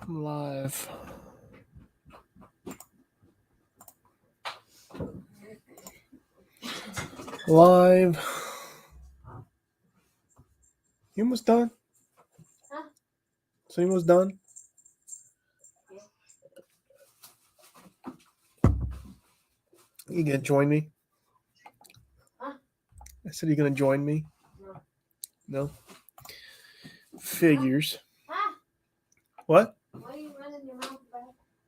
I'm live. Live. You almost done? Huh? So you almost done? You gonna join me? Huh? I said you gonna join me? No? Figures. Huh? What? Why are you running your mouth back?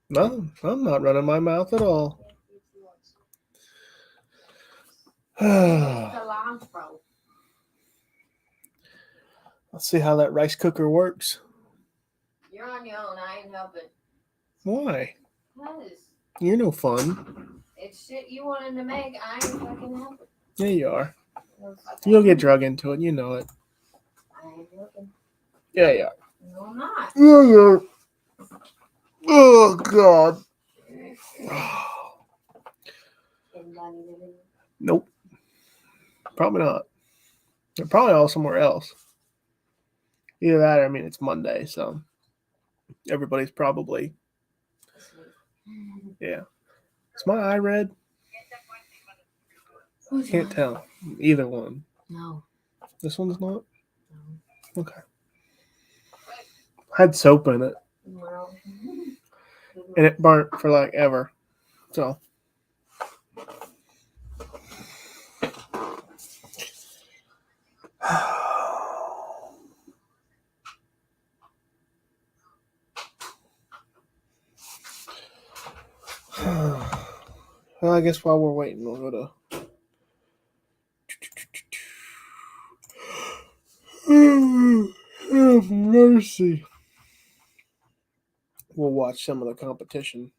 No, I'm not running my mouth at all. It's Let's cilantro. see how that rice cooker works. You're on your own. I ain't helping. Why? Because You're no fun. it's shit you wanted to make. I ain't fucking helping. Yeah, you are. No, fuck You'll I get ain't. drug into it. You know it. I ain't helping. Yeah, you are. No, I'm not. Yeah, you are. Oh, God. Anybody living? Nope. Probably not. They're probably all somewhere else. Either that or, I mean, it's Monday, so everybody's probably, yeah. Is my eye red? Can't tell. Either one. No. This one's not? No. Okay. Had soap in it, Well. and it burnt for like ever. So. Well, I guess while we're waiting, we'll go to. Have mercy. We'll watch some of the competition.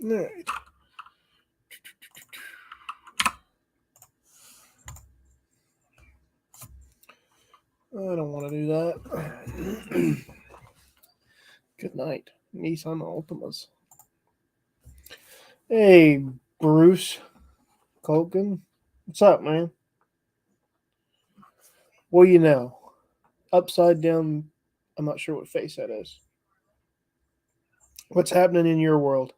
All right. I don't want to do that. Good night. Nissan Altimas. Hey, Bruce Culkin. What's up, man? Well, you know, upside down. I'm not sure what face that is. What's happening in your world?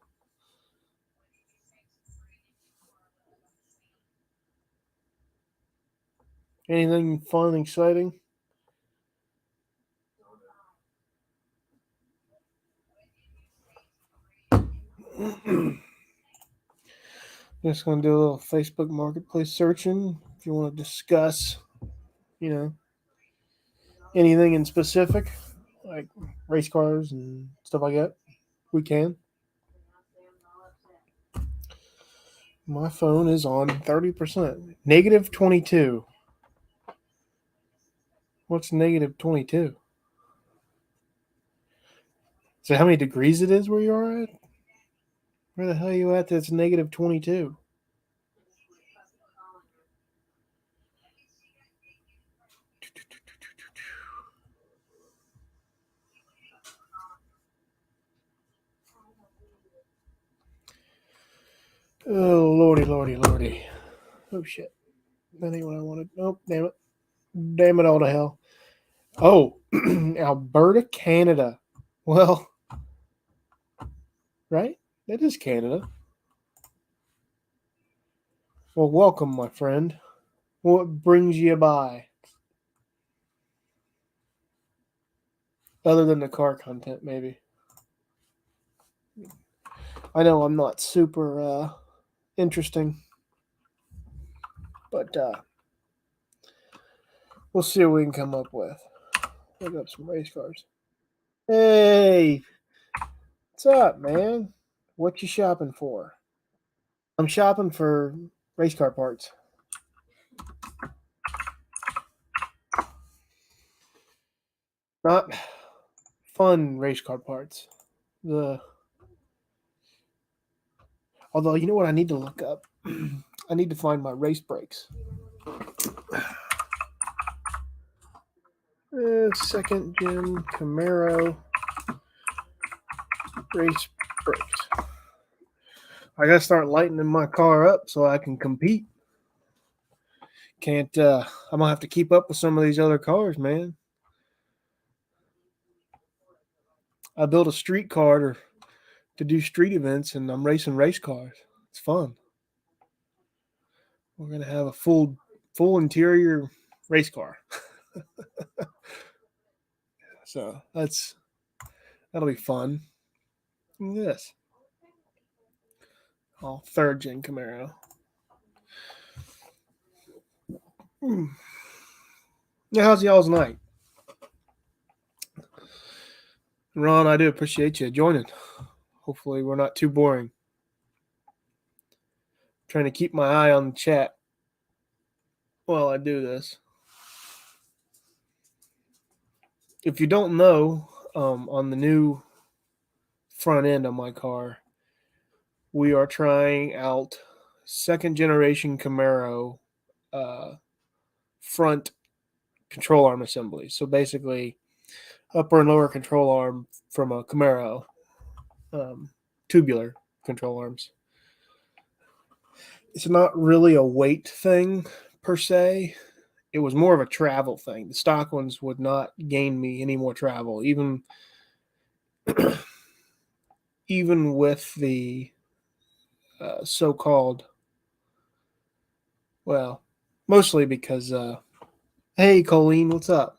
Anything fun, exciting? Just gonna do a little Facebook Marketplace searching. If you want to discuss, anything in specific, like race cars and stuff like that, we can. My phone is on 30%. Negative 22. What's negative 22? So how many degrees it is where you are at? Where the hell are you at that's negative 22? Oh, lordy, lordy, lordy. Oh, shit. That ain't what I wanted. Oh, damn it. Damn it all to hell. Oh, Alberta, Canada. Well, right? That is Canada. Well, welcome, my friend. What brings you by? Other than the car content, maybe. I know I'm not super interesting, but we'll see what we can come up with. Look up some race cars. Hey, what's up, man? What you shopping for? I'm shopping for race car parts. Not fun race car parts. Although you know what I need to look up. I need to find my race brakes. Second gen Camaro race brakes. I gotta start lightening my car up so I can compete. Can't I'm gonna have to keep up with some of these other cars, man. I built a street car to do street events, and I'm racing race cars. It's fun. We're gonna have a full interior race car. So that'll be fun. Look at this. Oh, third gen Camaro. Yeah, how's y'all's night? Ron, I do appreciate you joining. Hopefully we're not too boring. Trying to keep my eye on the chat while I do this. If you don't know, on the new front end of my car, we are trying out second generation Camaro front control arm assembly. So basically, upper and lower control arm from a Camaro, tubular control arms. It's not really a weight thing per se. It was more of a travel thing. The stock ones would not gain me any more travel, even with the so-called, well, mostly because, hey, Colleen, what's up?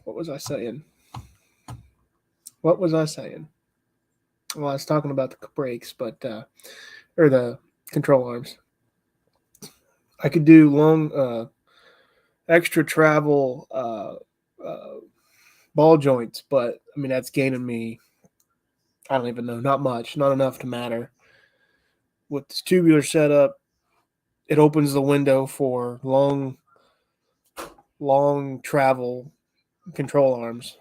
What was I saying? Well, I was talking about the brakes, but or the control arms. I could do long, extra travel ball joints, but I mean that's gaining me. I don't even know, not much, not enough to matter. With this tubular setup, it opens the window for long travel control arms.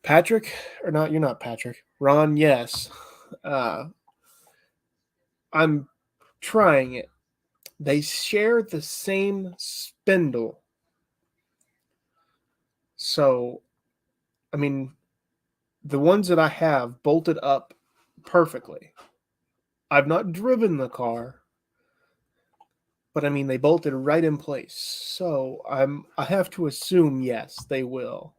Patrick, or not? You're not Patrick. Ron, yes. I'm trying it. They share the same spindle. So, I mean, the ones that I have bolted up perfectly. I've not driven the car, but I mean, they bolted right in place. So I have to assume, yes, they will.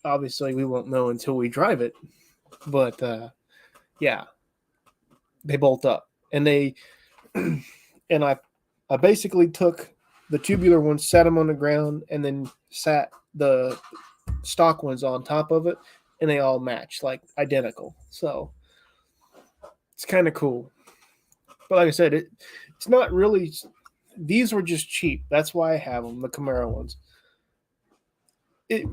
Obviously, we won't know until we drive it, but yeah, they bolt up, and and I basically took the tubular ones, sat them on the ground, and then sat the stock ones on top of it, and they all match, like identical. So it's kind of cool. But like I said, it's not really. These were just cheap. That's why I have them, the Camaro ones.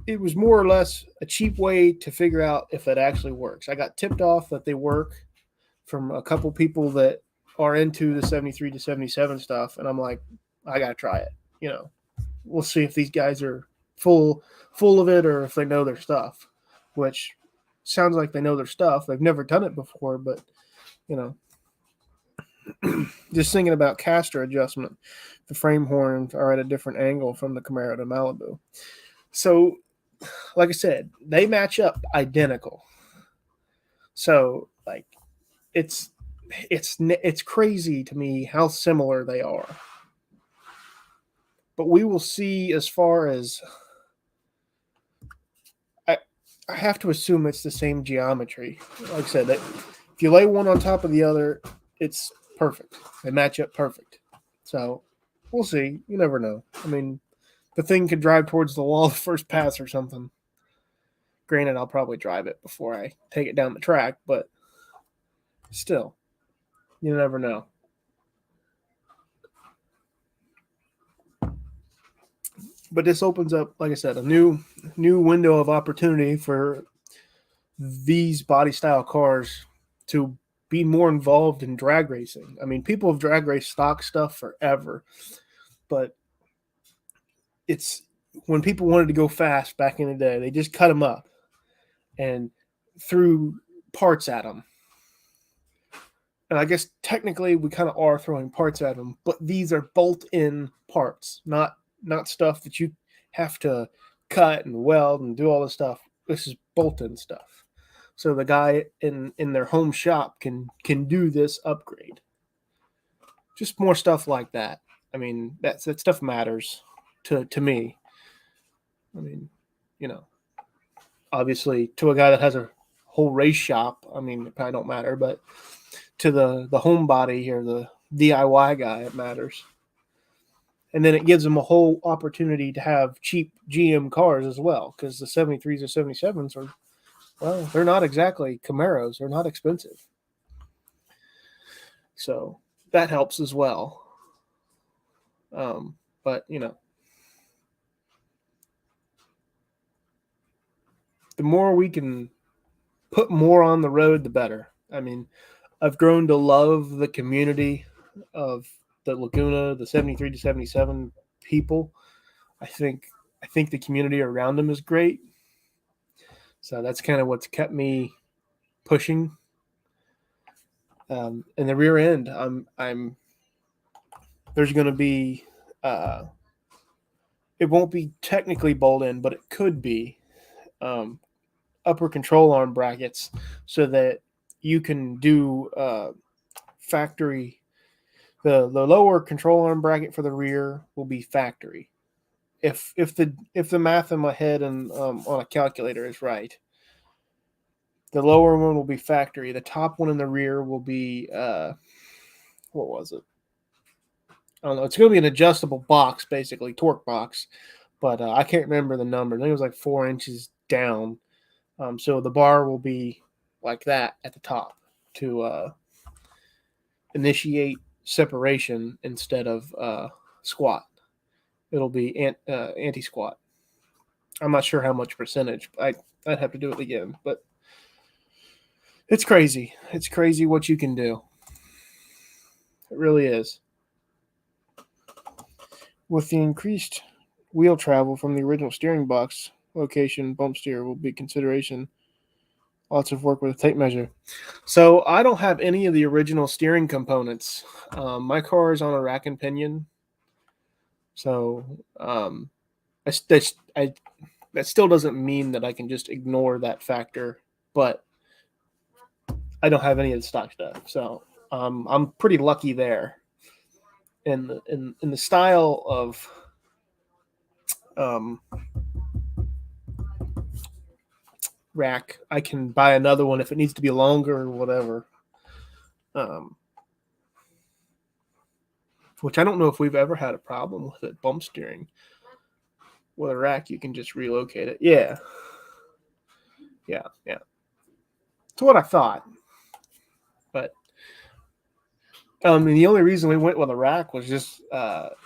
It was more or less a cheap way to figure out if it actually works. I got tipped off that they work from a couple people that are into the 73 to 77 stuff, and I'm like, I gotta try it. We'll see if these guys are full of it or if they know their stuff, which sounds like they know their stuff. They've never done it before, but just thinking about caster adjustment, the frame horns are at a different angle from the Camaro to Malibu. So, like I said, they match up identical. So, like, it's crazy to me how similar they are. But we will see. As far as I have to assume it's the same geometry. Like I said, if you lay one on top of the other, it's perfect. They match up perfect. So we'll see. You never know. I mean, the thing could drive towards the wall the first pass or something. Granted, I'll probably drive it before I take it down the track, but still, you never know. But this opens up, like I said, a new window of opportunity for these body style cars to be more involved in drag racing. I mean, people have drag raced stock stuff forever, but when people wanted to go fast back in the day, they just cut them up and threw parts at them. And I guess technically we kind of are throwing parts at them, but these are bolt-in parts, not stuff that you have to cut and weld and do all this stuff. This is bolt-in stuff. So the guy in their home shop can do this upgrade. Just more stuff like that. I mean, that stuff matters to me. I mean, obviously to a guy that has a whole race shop, I mean, it probably don't matter, but to the homebody here, the DIY guy, it matters. And then it gives them a whole opportunity to have cheap GM cars as well, because the 73s or 77s are, well, they're not exactly Camaros. They're not expensive. So that helps as well. But, the more we can put more on the road, the better. I mean, I've grown to love the community of the Laguna, the 73 to 77 people. I think the community around them is great. So that's kind of what's kept me pushing. In the rear end, I'm there's going to be it won't be technically bolt-in, but it could be upper control arm brackets so that you can do factory. The lower control arm bracket for the rear will be factory. If the math in my head and on a calculator is right, the lower one will be factory. The top one in the rear will be what was it? I don't know. It's going to be an adjustable box, basically torque box, but I can't remember the number. I think it was like 4 inches down. So the bar will be like that at the top to initiate separation instead of squat. It'll be anti-squat. I'm not sure how much percentage. I'd have to do it again, but it's crazy. It's crazy what you can do. It really is. With the increased wheel travel from the original steering box location, bump steer will be consideration. Lots of work with a tape measure. So I don't have any of the original steering components. My car is on a rack and pinion. So that still doesn't mean that I can just ignore that factor, but I don't have any of the stock stuff. So I'm pretty lucky there. In the style of rack, I can buy another one if it needs to be longer or whatever. Which I don't know if we've ever had a problem with it. Bump steering with a rack, you can just relocate it. Yeah. It's what I thought. But the only reason we went with a rack was just not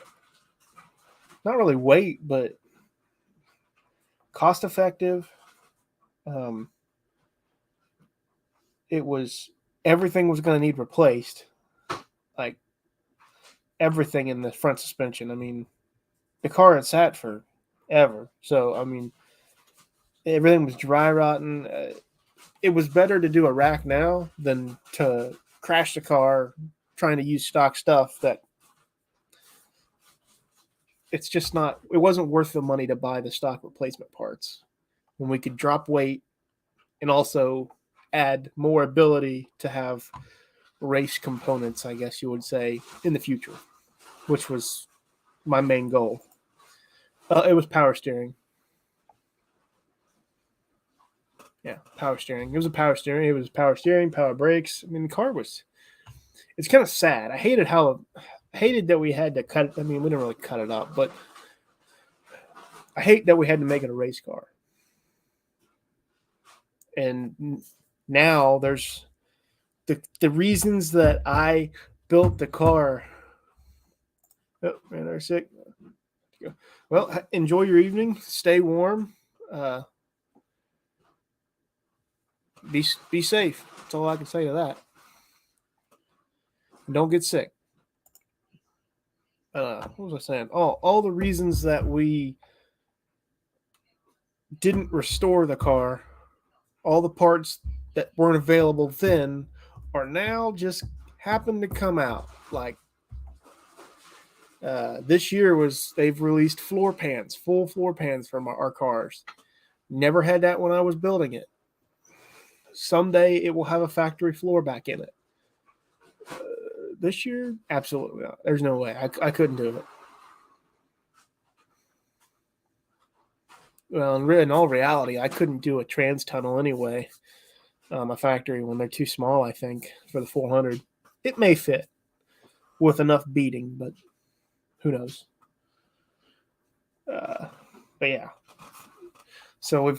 really weight, but cost effective. It was everything was going to need replaced, like everything in the front suspension. I mean, the car had sat forever, so I mean, everything was dry rotten. It was better to do a rack now than to crash the car trying to use stock stuff that it's just not, it wasn't worth the money to buy the stock replacement parts when we could drop weight and also add more ability to have race components, I guess you would say, in the future, which was my main goal. It was power steering. Yeah, power steering. It was a power steering. It was power steering, power brakes. I mean, the car was, it's kind of sad. I hated that we had to cut it. I mean, we didn't really cut it up, but I hate that we had to make it a race car. And now there's the reasons that I built the car. Oh, man, they're sick. Well, enjoy your evening. Stay warm. Be safe. That's all I can say to that. Don't get sick. What was I saying? Oh, all the reasons that we didn't restore the car. All the parts that weren't available then are now just happen to come out. Like this year was they've released floor pans, full floor pans for our cars. Never had that when I was building it. Someday it will have a factory floor back in it. This year, absolutely not. There's no way. I couldn't do it. Well, in all reality, I couldn't do a trans tunnel anyway. A factory when they're too small, I think, for the 400. It may fit with enough beating, but who knows? But yeah. So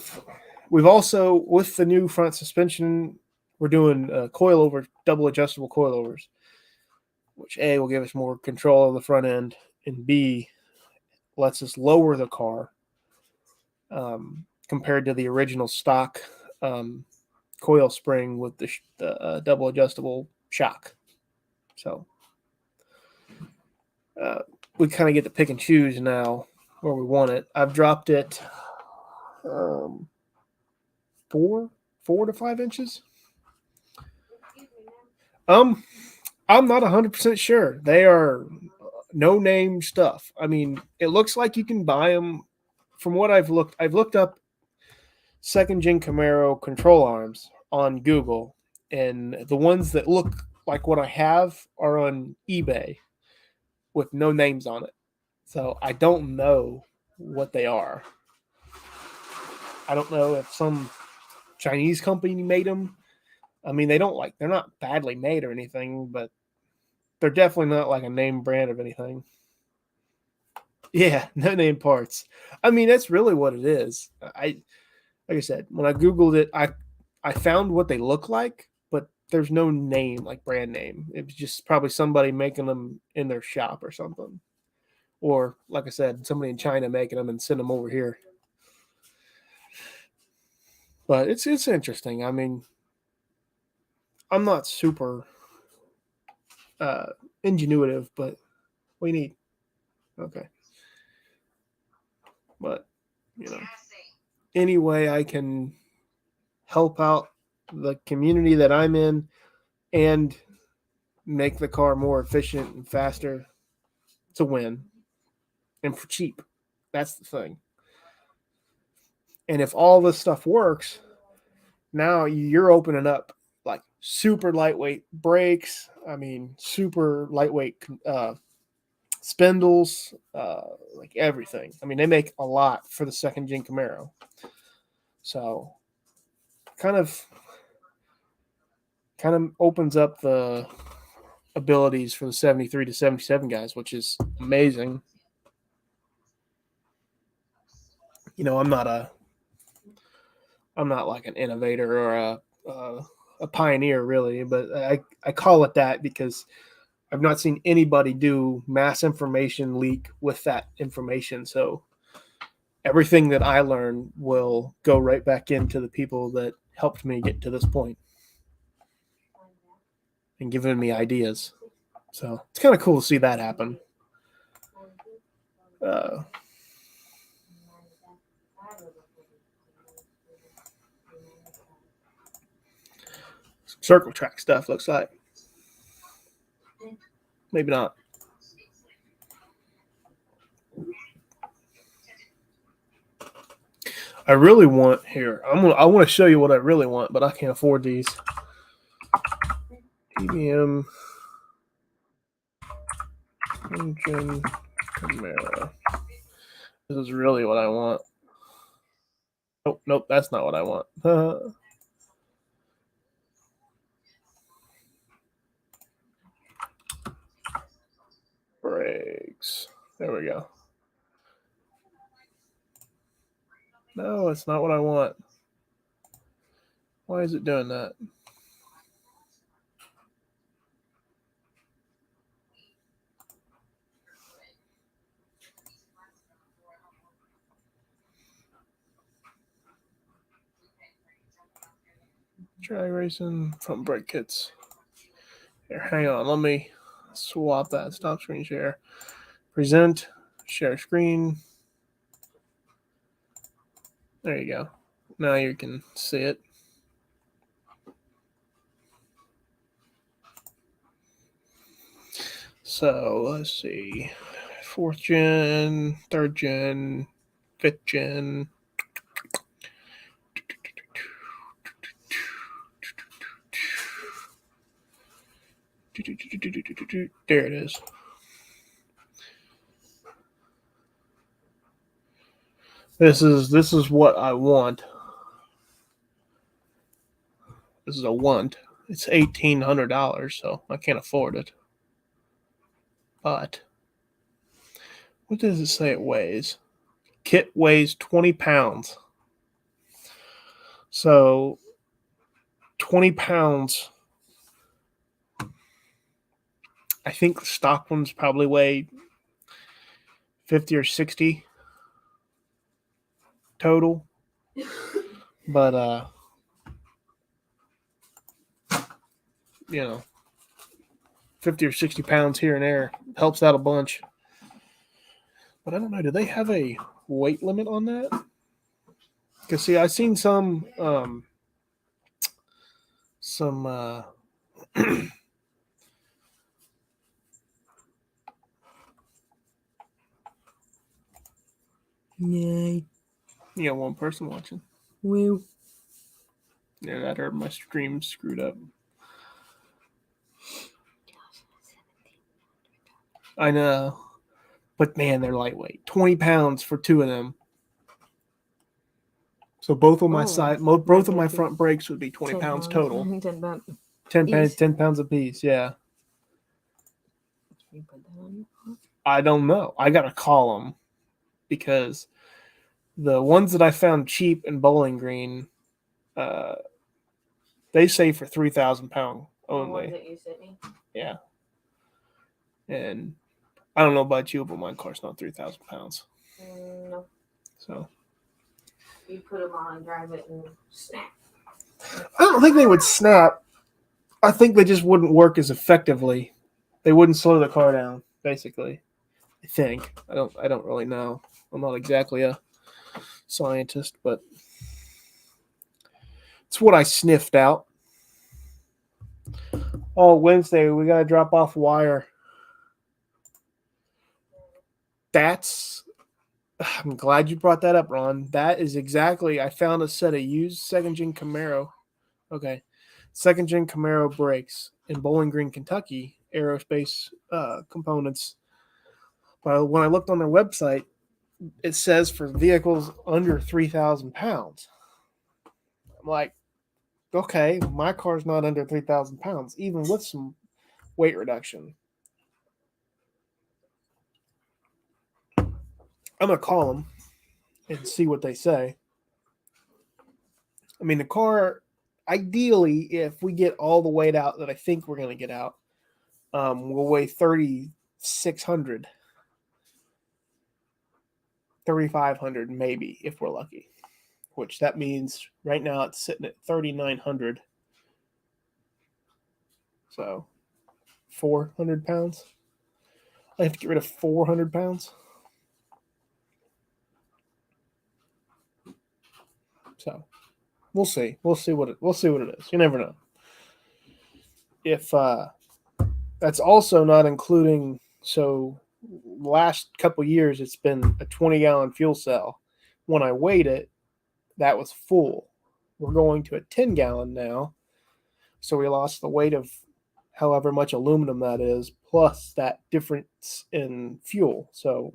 we've also, with the new front suspension, we're doing double adjustable coilovers, which A, will give us more control of the front end, and B, lets us lower the car compared to the original stock coil spring with the double adjustable shock. So we kind of get to pick and choose now where we want it. I've dropped it 4 to 5 inches. I'm not 100% sure. They are no name stuff. I mean, it looks like you can buy them. From what I've looked up second gen Camaro control arms on Google, and the ones that look like what I have are on eBay with no names on it. So I don't know what they are. I don't know if some Chinese company made them. I mean, they're not badly made or anything, but they're definitely not like a name brand of anything. Yeah, no name parts. I mean, that's really what it is. Like I said, when I Googled it, I found what they look like, but there's no name, like brand name. It was just probably somebody making them in their shop or something. Or, like I said, somebody in China making them and send them over here. But it's interesting. I mean, I'm not super ingenuitive, but we need. Okay. But, any way I can help out the community that I'm in and make the car more efficient and faster, it's a win. And for cheap. That's the thing. And if all this stuff works, now you're opening up like super lightweight brakes. I mean, super lightweight spindles, like everything. I mean, they make a lot for the second gen Camaro. So kind of opens up the abilities for the 73 to 77 guys, which is amazing. I'm not like an innovator or a pioneer really, but I call it that because I've not seen anybody do mass information leak with that information. So everything that I learn will go right back into the people that helped me get to this point and giving me ideas. So it's kind of cool to see that happen. Circle track stuff looks like. Maybe not. I really want here. I want to show you what I really want, but I can't afford these. TBM engine Camaro. This is really what I want. Nope, that's not what I want. Brakes. There we go. No, it's not what I want. Why is it doing that? Drag racing front brake kits. Here, hang on. Let me swap that. Stop screen share. Present. Share screen. There you go. Now you can see it. So let's see. 4th gen, 3rd gen, 5th gen. There it is. This is what I want. This is a want. It's $1,800, so I can't afford it. But what does it say it weighs? Kit weighs 20 pounds. So 20 pounds. I think the stock ones probably weigh 50 or 60 total. But you know, 50 or 60 pounds here and there helps out a bunch. But I don't know, do they have a weight limit on that? Because see, I've seen some Yay. you got one person watching. Woo. Yeah, that hurt my stream screwed up. I know. But man, they're lightweight. 20 pounds for two of them. So both of my both of my front brakes would be 20 pounds total. 10 pounds. 10 pounds a piece, yeah. You put that on your car? I don't know. I gotta call them because the ones that I found cheap in Bowling Green, they say for 3,000 pound The ones only. that you sent me? Yeah. And I don't know about you, but my car's not 3,000 pounds. No. So You put them on, drive it, and snap. I don't think they would snap. I think they just wouldn't work as effectively. They wouldn't slow the car down, basically. I think. I don't really know. I'm not exactly a scientist, but it's what I sniffed out. Oh, Wednesday, we gotta drop off wire. I'm glad you brought that up, Ron. That is exactly, I found a set of used 2nd gen Camaro. Okay. 2nd gen Camaro brakes in Bowling Green, Kentucky, aerospace components. But when I looked on their website, it says for vehicles under 3,000 pounds. I'm like, okay, my car's not under 3,000 pounds, even with some weight reduction. I'm going to call them and see what they say. I mean, the car, ideally, if we get all the weight out that I think we're going to get out, will weigh 3,600. 3,500 maybe if we're lucky, which that means right now it's sitting at 3,900. So 400 pounds. I have to get rid of 400 pounds. So we'll see. We'll see what it is. You never know. If that's also not including, so last couple years it's been a 20-gallon fuel cell. When I weighed it, that was full. We're going to a 10-gallon now, so we lost the weight of however much aluminum that is, plus that difference in fuel. So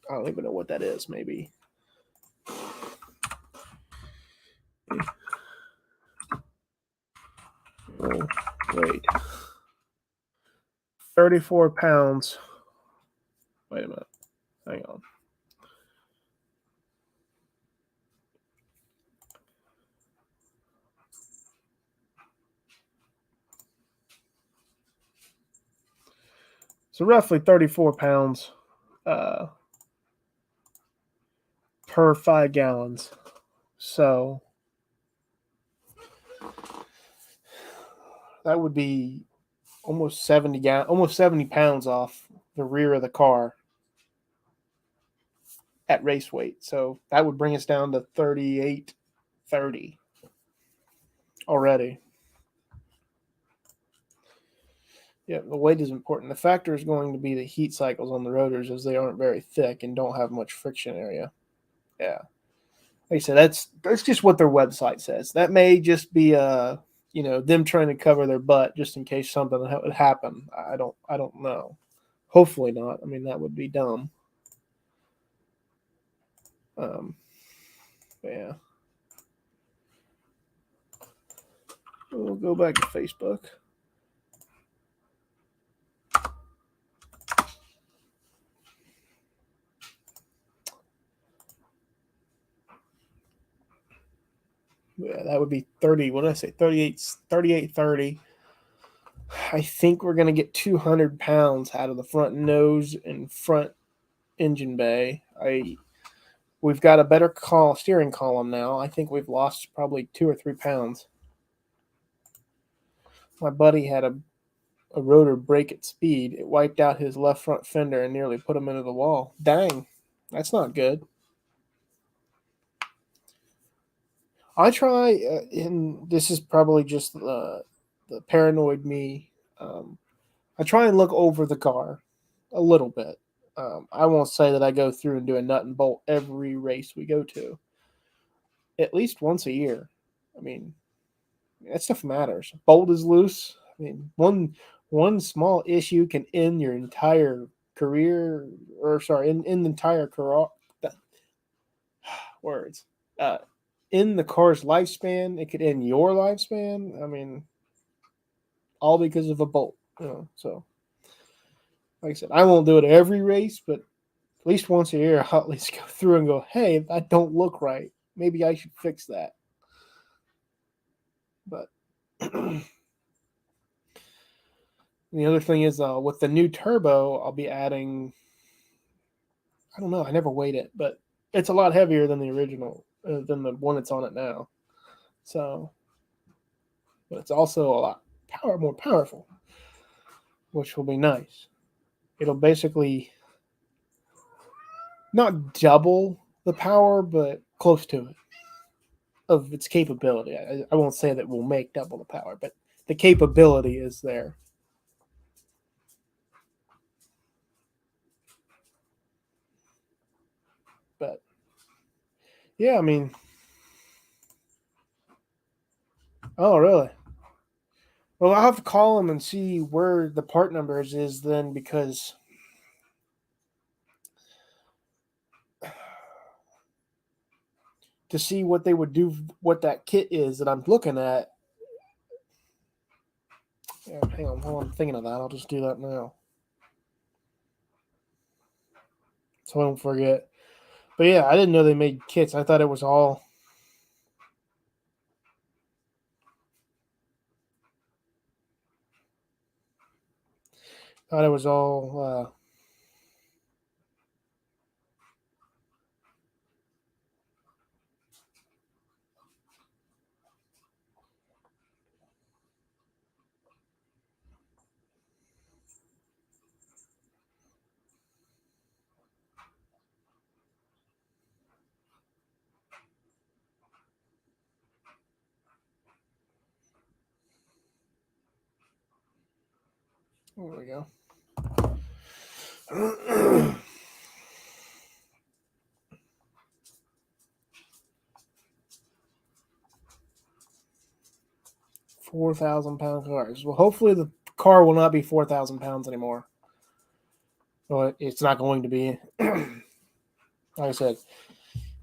I don't even know what that is. Maybe. Oh, wait. 34 pounds. Wait a minute. Hang on. So roughly 34 pounds per 5 gallons. So that would be almost 70 pounds off the rear of the car. at race weight. So that would bring us down to 38.30 already. Yeah, the weight is important. The factor is going to be the heat cycles on the rotors, as they aren't very thick and don't have much friction area. Yeah. Like I said, that's just what their website says. That may just be them trying to cover their butt just in case something would happen. I don't know. Hopefully not. I mean, that would be dumb. Yeah. We'll go back to Facebook. Yeah, that would be 30. What did I say? 38.30. I think we're going to get 200 pounds out of the front nose and front engine bay. We've got a better steering column now. I think we've lost probably 2 or 3 pounds. My buddy had a rotor brake at speed. It wiped out his left front fender and nearly put him into the wall. Dang, that's not good. I try, and this is probably just the paranoid me. I try and look over the car a little bit. I won't say that I go through and do a nut and bolt every race we go to. At least once a year. I mean, that stuff matters. Bolt is loose. I mean, one small issue can end your entire career, or sorry, in the entire car. Words. In the car's lifespan, it could end your lifespan. I mean, all because of a bolt. So like I said, I won't do it every race, but at least once a year, I'll at least go through and go, hey, that don't look right. Maybe I should fix that. But the other thing is, with the new turbo, I'll be adding, I don't know, I never weighed it, but it's a lot heavier than the original, than the one that's on it now. So, but it's also a lot more powerful, which will be nice. It'll basically not double the power, but close to it of its capability. I won't say that we'll make double the power, but the capability is there. But yeah, I mean, oh really? Well, I'll have to call them and see where the part numbers is then, because to see what they would do, what that kit is that I'm looking at. Yeah, hang on, while I'm thinking of that, I'll just do that now, so I don't forget. But yeah, I didn't know they made kits. I thought it was all. Thought it was all. There we go. £4,000 cars. Well, hopefully the car will not be 4,000 pounds anymore. Well, it's not going to be. Like I said,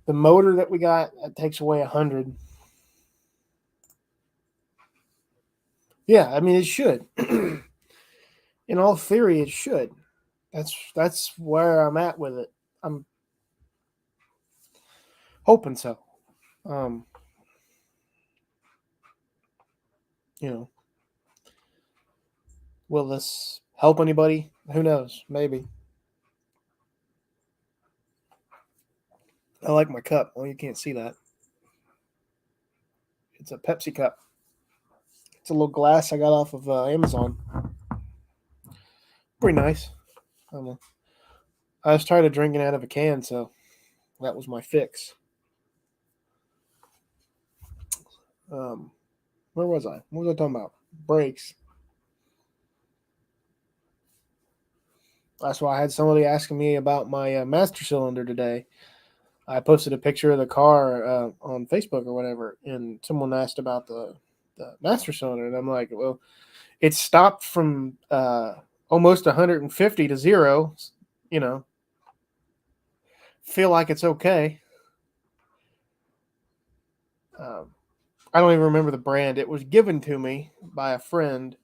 the motor that we got takes away 100. Yeah, I mean it should. In all theory, it should. That's where I'm at with it. I'm hoping so. Will this help anybody? Who knows? Maybe. I like my cup. Well, you can't see that. It's a Pepsi cup. It's a little glass I got off of Amazon. Pretty nice. I don't know. I was tired of drinking out of a can, so That was my fix. Where was I? What was I talking about? Brakes. That's why I had somebody asking me about my master cylinder today. I posted a picture of the car on Facebook or whatever, and someone asked about the master cylinder, and I'm like, well, it stopped from almost 150 to 0. You know, feel like it's okay. I don't even remember the brand. It was given to me by a friend,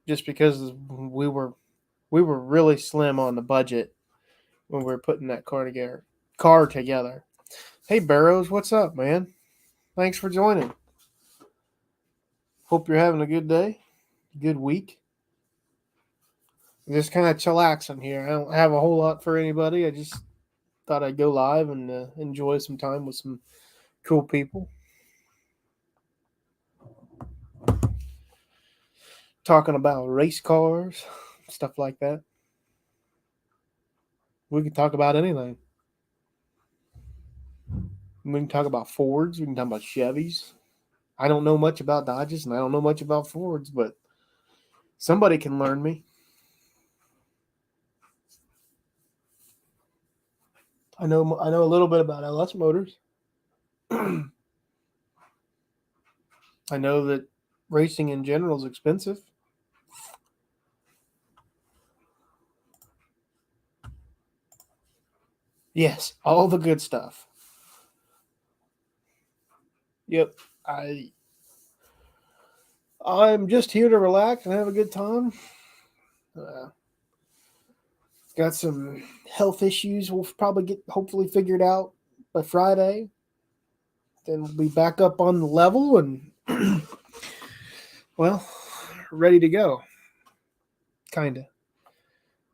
just because we were really slim on the budget when we were putting that car together. Hey Barrows, what's up, man? Thanks for joining. Hope you're having a good day, good week. Just kind of chillaxing here. I don't have a whole lot for anybody. I just thought I'd go live and enjoy some time with some cool people. Talking about race cars, stuff like that. We can talk about anything. We can talk about Fords. We can talk about Chevys. I don't know much about Dodges, and I don't know much about Fords, but somebody can learn me. I know a little bit about LS Motors. I know that racing in general is expensive. Yes, all the good stuff. Yep, I'm just here to relax and have a good time. Got some health issues we'll probably get hopefully figured out by Friday. Then we'll be back up on the level and, well, ready to go. Kind of.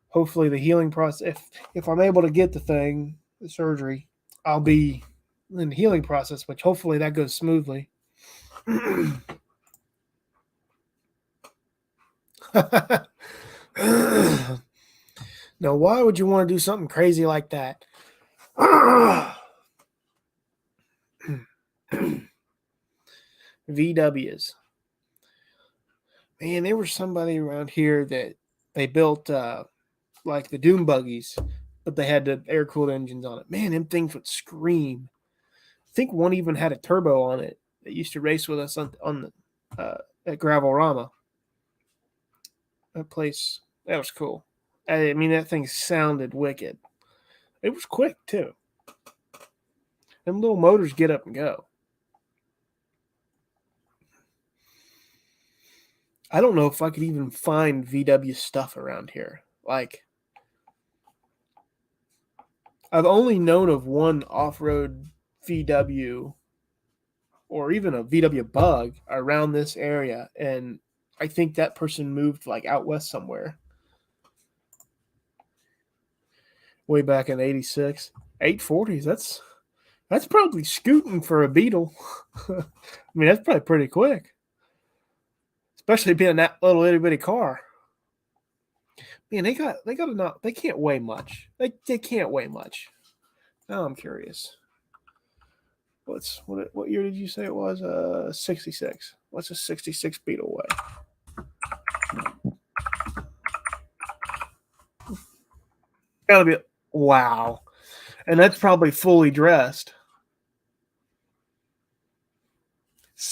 Hopefully the healing process, if I'm able to get the surgery, I'll be in the healing process, which hopefully that goes smoothly. Now, why would you want to do something crazy like that? VWs. Man, there was somebody around here that they built like the Doom buggies, but they had the air-cooled engines on it. Man, them things would scream. I think one even had a turbo on it that used to race with us on the at Gravelrama. That place, that was cool. I mean, that thing sounded wicked. It was quick, too. Them little motors get up and go. I don't know if I could even find VW stuff around here. Like, I've only known of one off-road VW or even a VW Bug around this area, and I think that person moved like out west somewhere. Way back in '86, 840s. That's probably scooting for a Beetle. I mean, that's probably pretty quick, especially being that little itty bitty car. Man, they can't weigh much. They can't weigh much. Now I'm curious. What year did you say it was? 66. What's a 66 Beetle weigh? Gotta be, wow. And that's probably fully dressed.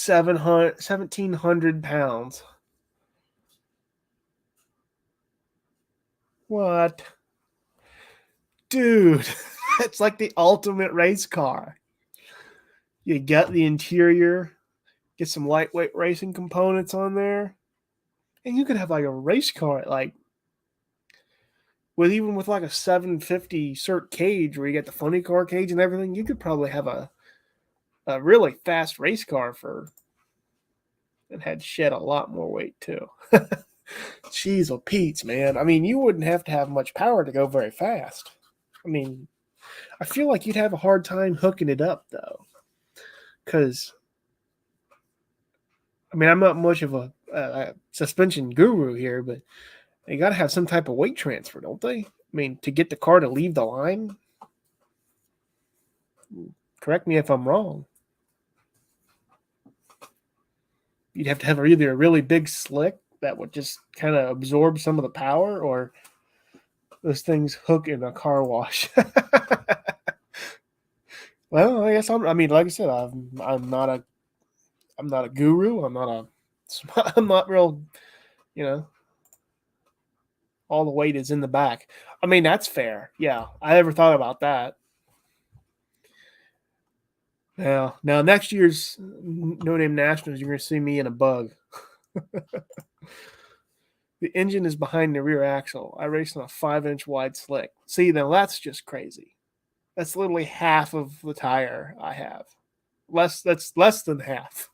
1,700 pounds. What? Dude, it's like the ultimate race car. You got the interior, get some lightweight racing components on there, and you could have like a race car, like with like a 750 cert cage where you get the funny car cage and everything. You could probably have a really fast race car and had shed a lot more weight too. Jeez, oh Pete's, man. I mean, you wouldn't have to have much power to go very fast. I mean, I feel like you'd have a hard time hooking it up though. Because, I mean, I'm not much of a suspension guru here, but they got to have some type of weight transfer, don't they? mean, to get the car to leave the line, correct me if I'm wrong, you'd have to have either a really big slick that would just kind of absorb some of the power, or those things hook in a car wash. Well, I guess I mean, like I said, I'm not a guru. I'm not real, you know, all the weight is in the back. I mean, that's fair. Yeah, I never thought about that. Now next year's No Name Nationals, you're going to see me in a bug. The engine is behind the rear axle. I race on a 5-inch wide slick. See, now that's just crazy. That's literally half of the tire I have. That's less than half.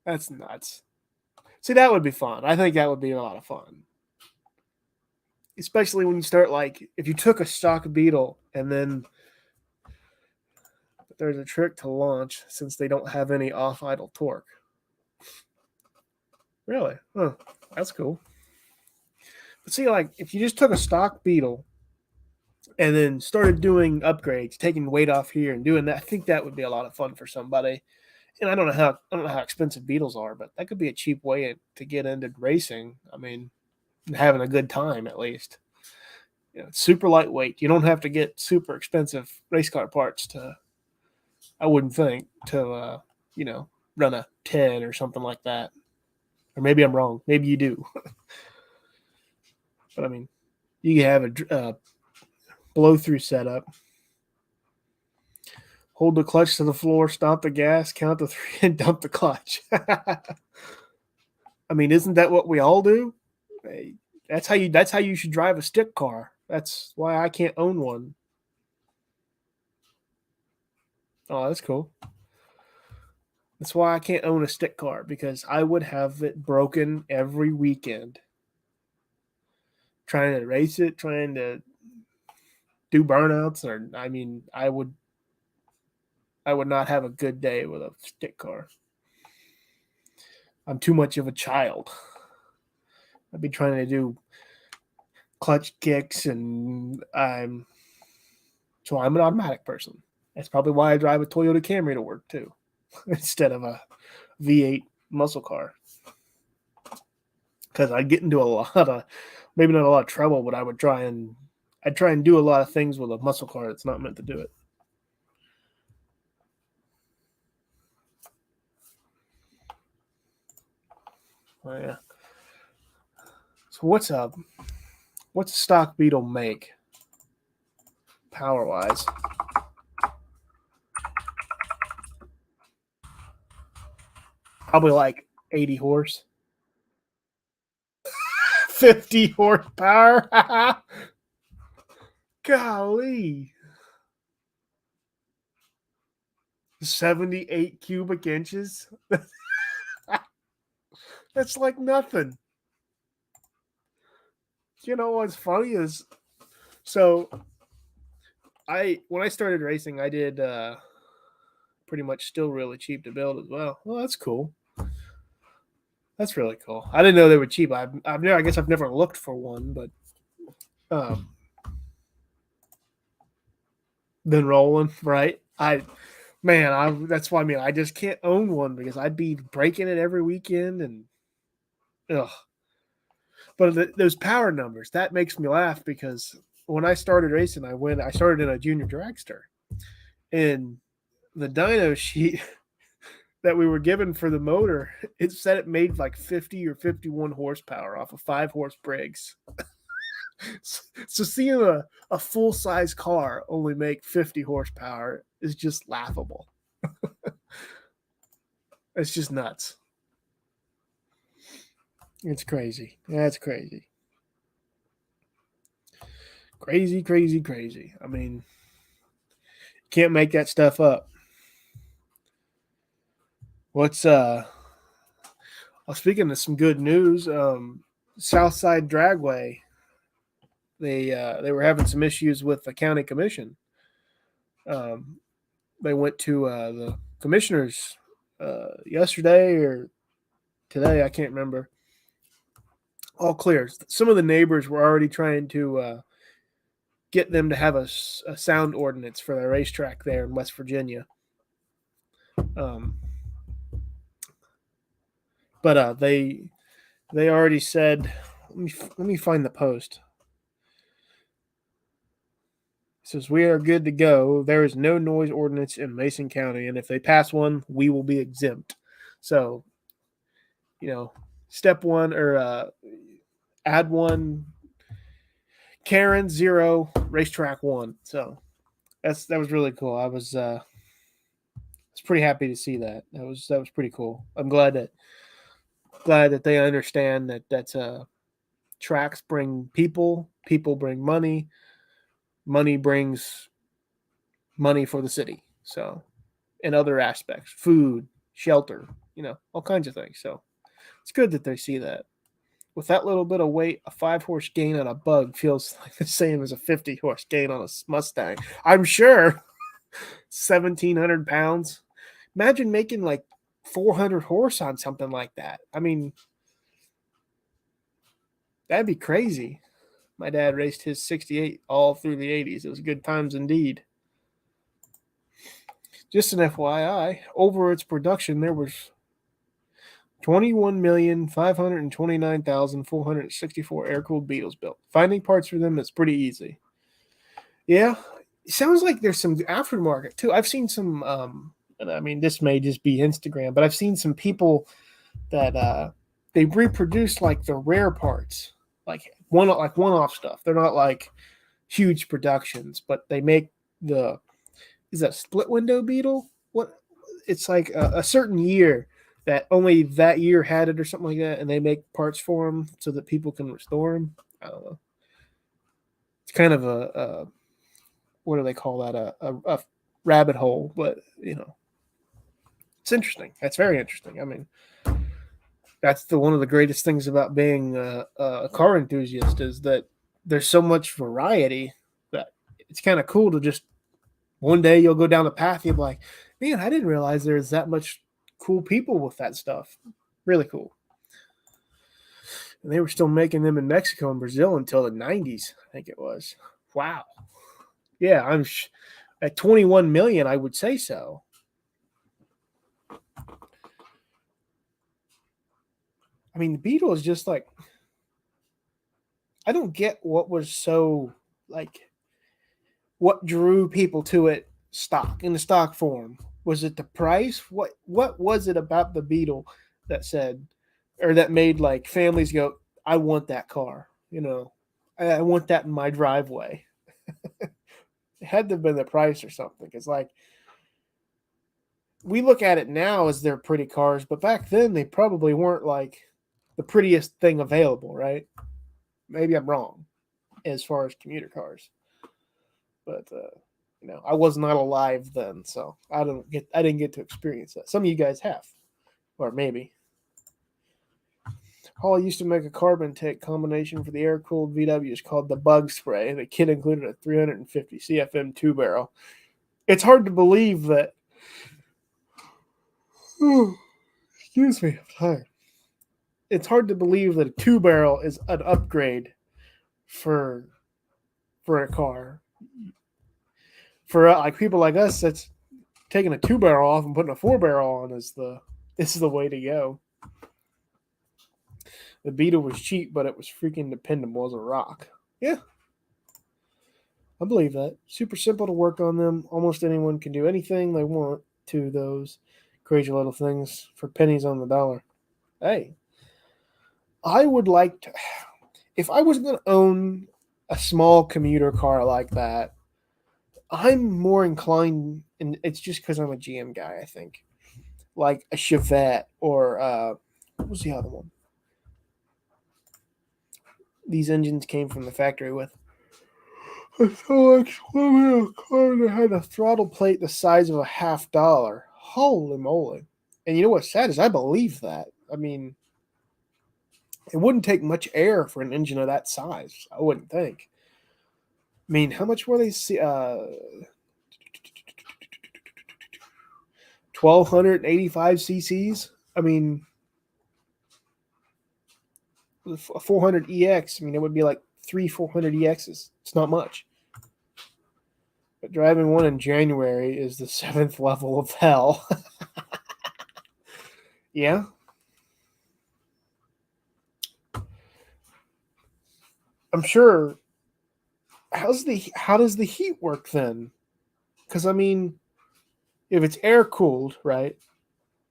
That's nuts. See, that would be fun. I think that would be a lot of fun. Especially when you start, like, if you took a stock Beetle and then there's a trick to launch since they don't have any off-idle torque. Really? Huh. That's cool. But see, like, if you just took a stock Beetle and then started doing upgrades, taking weight off here and doing that, I think that would be a lot of fun for somebody. And I don't know how expensive Beetles are, but that could be a cheap way to get into racing. I mean, having a good time at least. It's super lightweight. You don't have to get super expensive race car parts to, I wouldn't think, to run a 10 or something like that. Or maybe I'm wrong. Maybe you do. But I mean, you have a blow-through setup. Hold the clutch to the floor, stomp the gas, count to 3, and dump the clutch. I mean, isn't that what we all do? That's how you should drive a stick car. That's why I can't own one. Oh, that's cool. That's why I can't own a stick car, because I would have it broken every weekend. Trying to race it, trying to do burnouts, or I mean, I would not have a good day with a stick car. I'm too much of a child. I'd be trying to do clutch kicks, and I'm an automatic person. That's probably why I drive a Toyota Camry to work too, instead of a V8 muscle car. Because I'd get into a lot of, maybe not a lot of trouble, but I'd try and do a lot of things with a muscle car that's not meant to do it. Oh yeah. So what's a stock Beetle make power wise? Probably like 80 horse. 50 horsepower. Golly. 78 cubic inches. That's like nothing. You know what's funny is, so when I started racing, I did pretty much still really cheap to build as well. Well, that's cool. That's really cool. I didn't know they were cheap. I guess I've never looked for one, but been rolling, right? That's why I just can't own one, because I'd be breaking it every weekend, and But those power numbers, that makes me laugh, because when I started racing, I started in a junior dragster, and the dyno sheet that we were given for the motor, it said it made like 50 or 51 horsepower off of 5-horse Briggs. So seeing a full-size car only make 50 horsepower is just laughable. It's just nuts. It's crazy. That's crazy. Crazy, crazy, crazy. I mean, you can't make that stuff up. Speaking of some good news, Southside Dragway, they were having some issues with the county commission. They went to the commissioners yesterday or today, I can't remember, all clear. Some of the neighbors were already trying to get them to have a sound ordinance for their racetrack there in West Virginia. But they already said. Let me find the post. It says we are good to go. There is no noise ordinance in Mason County, and if they pass one, we will be exempt. So, step one or add one. Karen 0, racetrack 1. So that was really cool. I was pretty happy to see that. That was pretty cool. I'm glad that they understand that tracks bring people bring money brings money for the city. So, in other aspects, food, shelter, all kinds of things. So it's good that they see that. With that little bit of weight, a 5-horse gain on a Bug feels like the same as a 50-horse gain on a Mustang. I'm sure. 1,700 pounds. Imagine making like 400 horse on something like that. I mean, that'd be crazy. My dad raced his 68 all through the 80s. It was good times indeed. Just an FYI, over its production, there was 21,529,464 air-cooled Beetles built. Finding parts for them is pretty easy. Yeah, it sounds like there's some aftermarket too. I've seen some, and I mean, this may just be Instagram, but I've seen some people that they reproduce like the rare parts, like one-off stuff. They're not like huge productions, but they make is that split window Beetle? What? It's like a certain year that only that year had it or something like that, and they make parts for them so that people can restore them. I don't know. It's kind of a what do they call that? A rabbit hole, but it's interesting. That's very interesting. I mean, that's one of the greatest things about being a car enthusiast is that there's so much variety that it's kind of cool to just one day you'll go down the path, you'll be like, man, I didn't realize there's that much cool people with that stuff. Really cool. And they were still making them in Mexico and Brazil until the 90s, I think it was. Wow. Yeah, I'm at 21 million, I would say so. I mean, the Beetle is just like, I don't get what was so, like, what drew people to it in the stock form. Was it the price? What was it about the Beetle that said, or that made like families go, I want that car, I want that in my driveway. It had to have been the price or something. It's like, we look at it now as they're pretty cars, but back then they probably weren't like the prettiest thing available, right? Maybe I'm wrong as far as commuter cars, but I was not alive then, so I didn't get to experience that. Some of you guys have, or maybe. Holly used to make a carbon tank combination for the air-cooled VWs called the Bug Spray. The kit included a 350 CFM 2-barrel. It's hard to believe that. Excuse me, I'm tired. It's hard to believe that a 2-barrel is an upgrade for a car. For like people like us, that's taking a 2-barrel off and putting a 4-barrel on is the way to go. The Beetle was cheap, but it was freaking dependable as a rock. Yeah. I believe that. Super simple to work on them. Almost anyone can do anything they want to those crazy little things for pennies on the dollar. Hey, I would like to, if I was going to own a small commuter car like that, I'm more inclined, and it's just because I'm a GM guy, I think, like a Chevette or what was the other one? These engines came from the factory with a Solex Limited car that had a throttle plate the size of $50. Holy moly. And you know what's sad is I believe that. I mean, it wouldn't take much air for an engine of that size, I wouldn't think. I mean, how much were they? 1,285 cc's? I mean, a 400 EX. I mean, it would be like 400 EXs. It's not much. But driving one in January is the 7th level of hell. Yeah. I'm sure. How does the heat work then? Because I mean, if it's air cooled, right,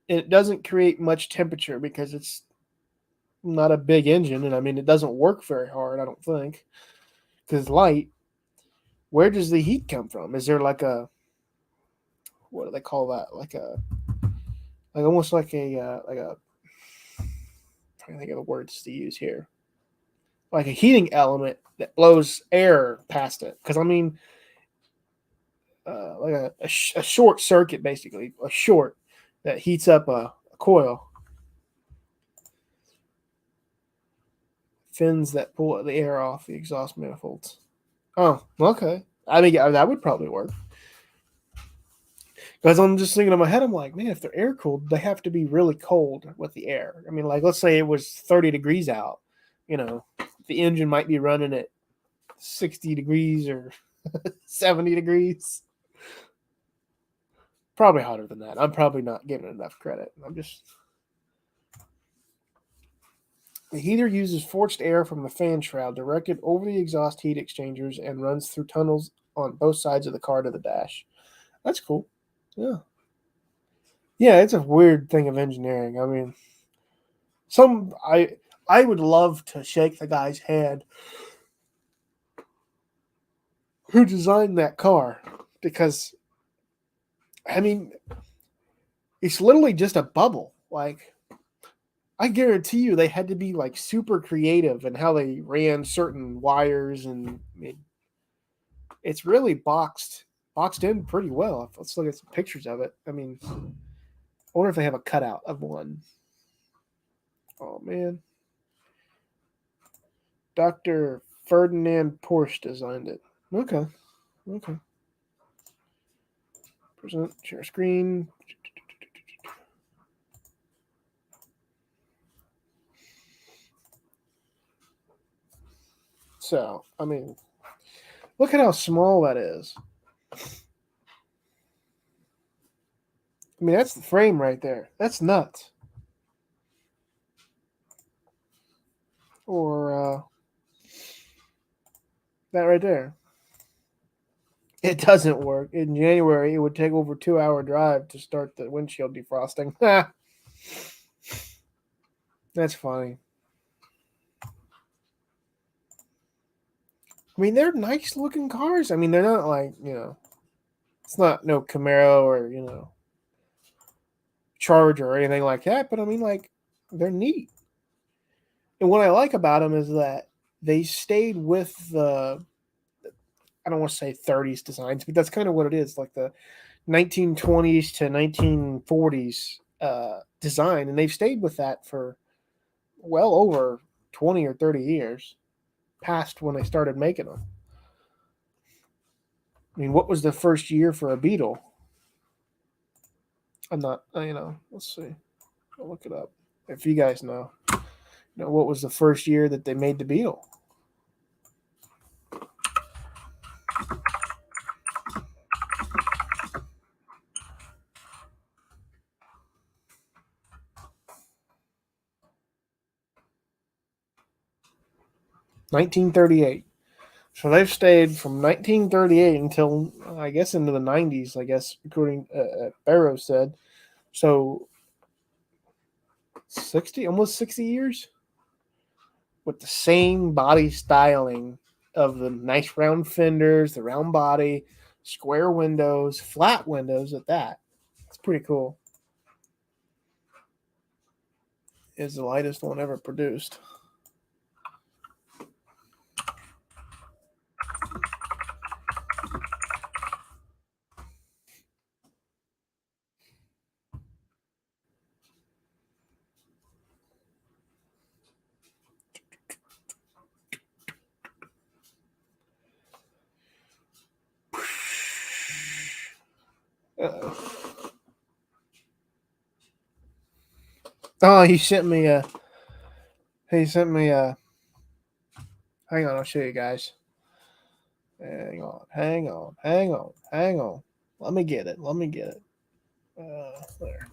it doesn't create much temperature because it's not a big engine, and I mean it doesn't work very hard. I don't think because it's light. Where does the heat come from? Is there like a what do they call that? Like almost like a I'm trying to think of the words to use here. Like a heating element that blows air past it. Because I mean, like a short circuit, basically a short that heats up a coil. Fins that pull the air off the exhaust manifolds. Oh, okay. I mean, that would probably work. Because I'm just thinking in my head, I'm like, man, if they're air cooled, they have to be really cold with the air. I mean, like, let's say it was 30 degrees out. You know, the engine might be running at 60 degrees or 70 degrees. Probably hotter than that. I'm probably not giving it enough credit. The heater uses forced air from the fan shroud directed over the exhaust heat exchangers and runs through tunnels on both sides of the car to the dash. That's cool. Yeah. Yeah, it's a weird thing of engineering. I mean, I would love to shake the guy's hand who designed that car because I mean, it's literally just a bubble. Like I guarantee you they had to be like super creative in how they ran certain wires and it's really boxed in pretty well. Let's look at some pictures of it. I mean, I wonder if they have a cutout of one. Oh man. Dr. Ferdinand Porsche designed it. Okay. Present share screen. So, I mean, look at how small that is. I mean, that's the frame right there. That's nuts. Or that right there. It doesn't work. In January, it would take over 2-hour drive to start the windshield defrosting. That's funny. I mean, they're nice looking cars. I mean, they're not like, it's not no Camaro or, Charger or anything like that. But I mean, like, they're neat. And what I like about them is that they stayed with the, I don't want to say 30s designs, but that's kind of what it is, like the 1920s to 1940s design. And they've stayed with that for well over 20 or 30 years past when they started making them. I mean, what was the first year for a Beetle? I'm not, let's see. I'll look it up. If you guys know, what was the first year that they made the Beetle? $1938. So they've stayed from 1938 until I guess into the 90s. I guess according Barrow said. So 60, almost 60 years with the same body styling of the nice round fenders, the round body, square windows, flat windows at that. It's pretty cool. Is the lightest one ever produced. Oh, he sent me a He sent me a. Hang on, I'll show you guys. Hang on. Let me get it. There.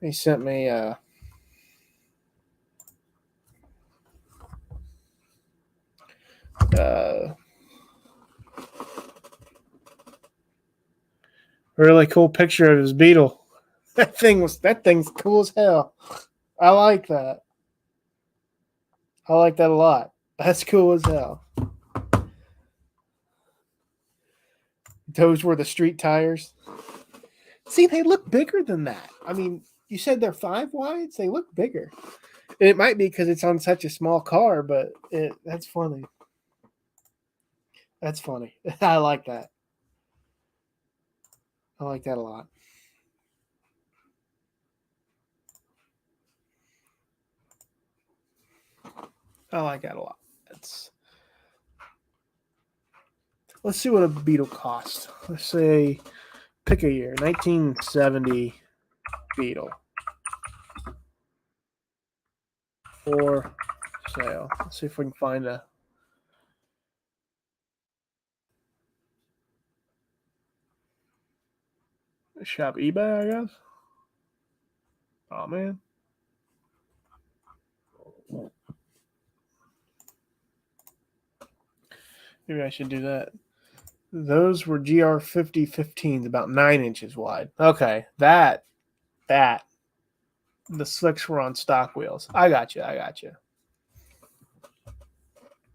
He sent me really cool picture of his Beetle. That thing's cool as hell. I like that. I like that a lot. That's cool as hell. Those were the street tires. See, they look bigger than that. I mean, you said they're 5 wides. They look bigger. It might be because it's on such a small car, but that's funny. That's funny. I like that. I like that a lot. I like that a lot. Let's see what a Beetle costs. Let's say, pick a year, 1970 Beetle for sale. Let's see if we can find a. Shop eBay, I guess. Oh man. Maybe I should do that. Those were GR50 15s, about 9 inches wide. Okay, that. The slicks were on stock wheels. I got you.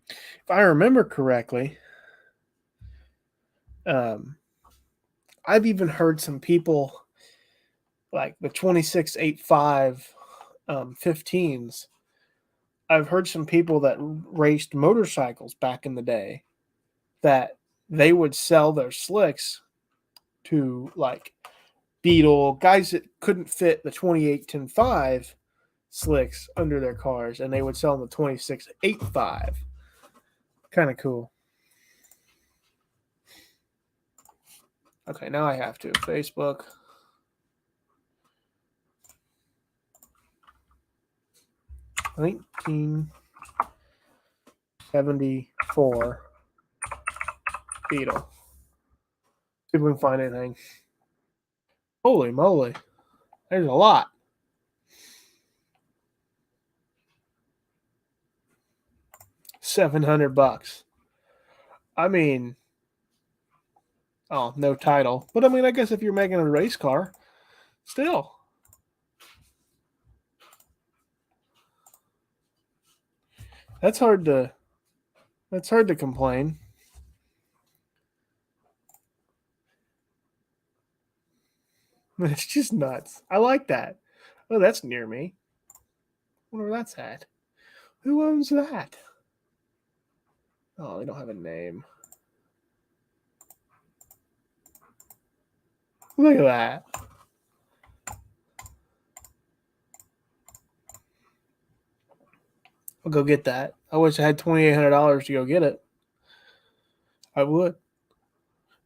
If I remember correctly, I've even heard some people like the 2685 15s. I've heard some people that raced motorcycles back in the day that they would sell their slicks to like Beetle guys that couldn't fit the 28-10-5 slicks under their cars, and they would sell them the 2685. Kind of cool. Okay, now I have to. Facebook. $1974 Beetle. See if we can find anything. Holy moly. There's a lot. $700. I mean, oh, no title. But I mean, I guess if you're making a race car, still. That's hard to complain. It's just nuts. I like that. Oh, that's near me. I wonder where that's at. Who owns that? Oh, they don't have a name. Look at that. I'll go get that. I wish I had $2,800 to go get it. I would.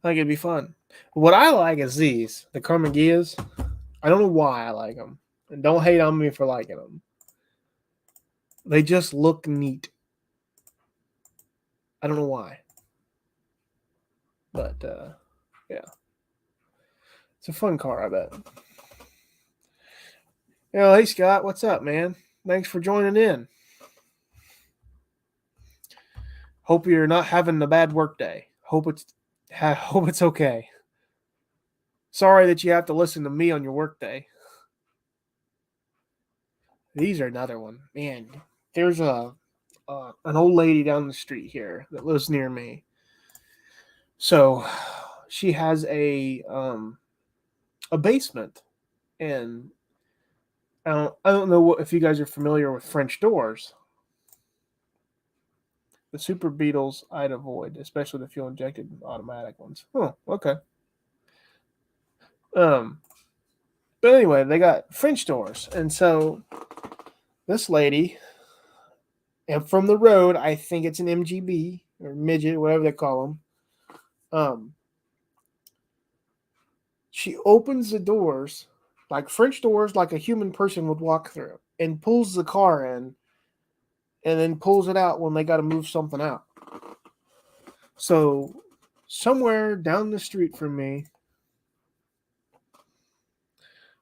I think it'd be fun. What I like is these, the Carmageas. I don't know why I like them. And don't hate on me for liking them. They just look neat. I don't know why. But, yeah. It's a fun car, I bet. Hey, Scott. What's up, man? Thanks for joining in. Hope you're not having a bad work day. Hope it's okay. Sorry that you have to listen to me on your work day. These are another one. Man, there's an old lady down the street here that lives near me. So she has a basement, and I don't know if you guys are familiar with French doors. The Super Beetles I'd avoid, especially the fuel injected automatic ones. Oh, okay. But anyway, they got French doors, and so this lady, and from the road, I think it's an MGB or midget, whatever they call them. She opens the doors like French doors, like a human person would walk through. and pulls the car in and then pulls it out when they got to move something out. So somewhere down the street from me,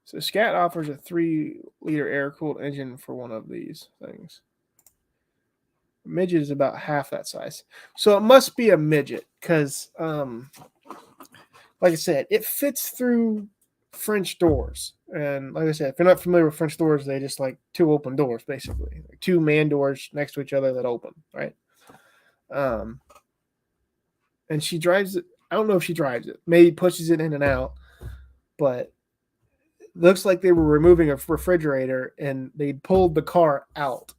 so Scat offers a 3-liter air-cooled engine for one of these things. Midget is about half that size. So it must be a midget because, like I said, it fits through French doors. And like I said, if you're not familiar with French doors, they just like 2 open doors, basically. Like 2 man doors next to each other that open, right? And she drives it. I don't know if she drives it. Maybe pushes it in and out. But it looks like they were removing a refrigerator and they pulled the car out.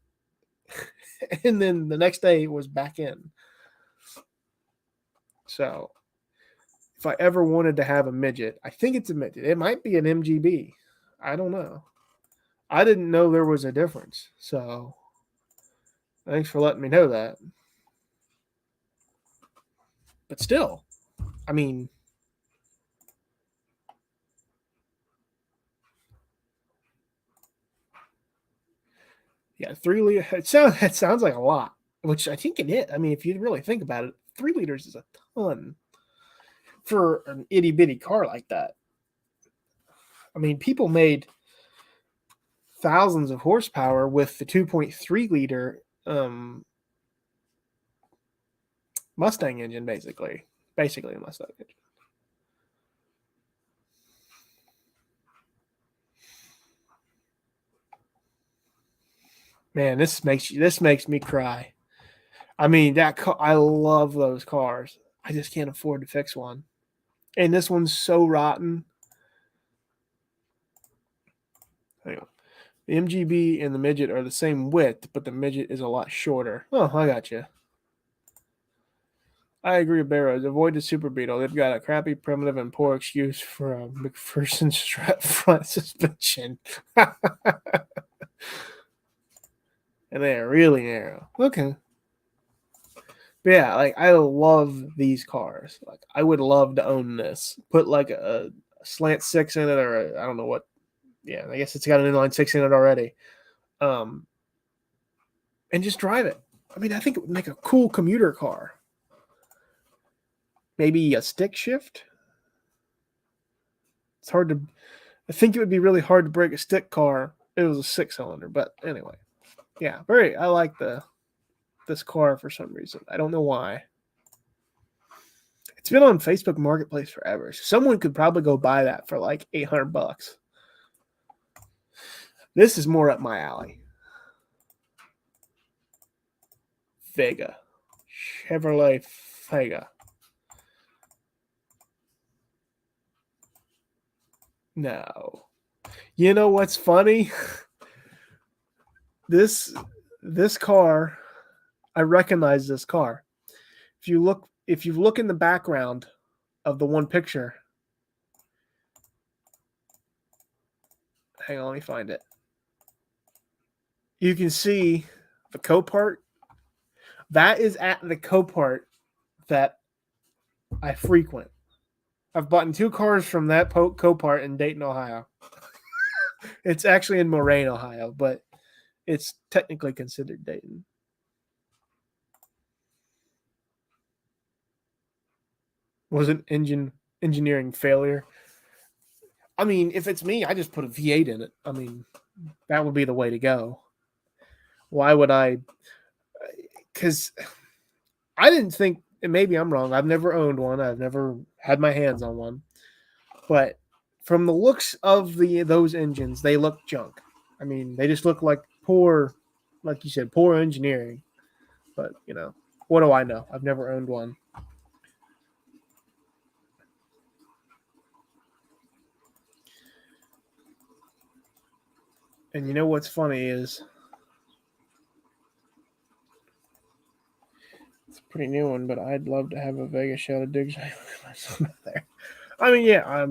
And then the next day it was back in. So if I ever wanted to have a midget, I think it's a midget. It might be an MGB. I don't know. I didn't know there was a difference. So thanks for letting me know that. But still, I mean, yeah, 3 liter. It sounds like a lot, which I think it is. I mean, if you really think about it, 3 liters is a ton for an itty bitty car like that. I mean, people made thousands of horsepower with the 2.3 liter Mustang engine, basically a Mustang engine. Man, this makes me cry. I mean, I love those cars. I just can't afford to fix one. And this one's so rotten. Hang on. The MGB and the midget are the same width, but the midget is a lot shorter. Oh, I got you. I agree with Barrows. Avoid the Super Beetle. They've got a crappy, primitive, and poor excuse for a McPherson strut front suspension. And they are really narrow. Okay. But yeah, like I love these cars. Like I would love to own this. Put like a slant 6 in it, or I don't know what. Yeah, I guess it's got an inline 6 in it already. And just drive it. I mean, I think it would make a cool commuter car. Maybe a stick shift. It's hard to. I think it would be really hard to break a stick car. It was a 6-cylinder, but anyway, yeah, I like this car for some reason. I don't know why. It's been on Facebook Marketplace forever. So someone could probably go buy that for like $800. This is more up my alley. Vega. Chevrolet Vega. No. You know what's funny? This car, I recognize this car. If you look in the background of the one picture, hang on, let me find it. You can see the Copart. That is at the Copart that I frequent. I've bought 2 cars from that Copart in Dayton, Ohio. It's actually in Moraine, Ohio, but it's technically considered Dayton. Was an engineering failure. I mean, if it's me, I just put a V8 in it. I mean, that would be the way to go. Why would I? Because I didn't think, and maybe I'm wrong. I've never owned one. I've never had my hands on one. But from the looks of those engines, they look junk. I mean, they just look like poor, like you said, poor engineering. But, you know, what do I know? I've never owned one. And you know what's funny is it's a pretty new one, but I'd love to have a Vega shell to dig there. I mean, yeah,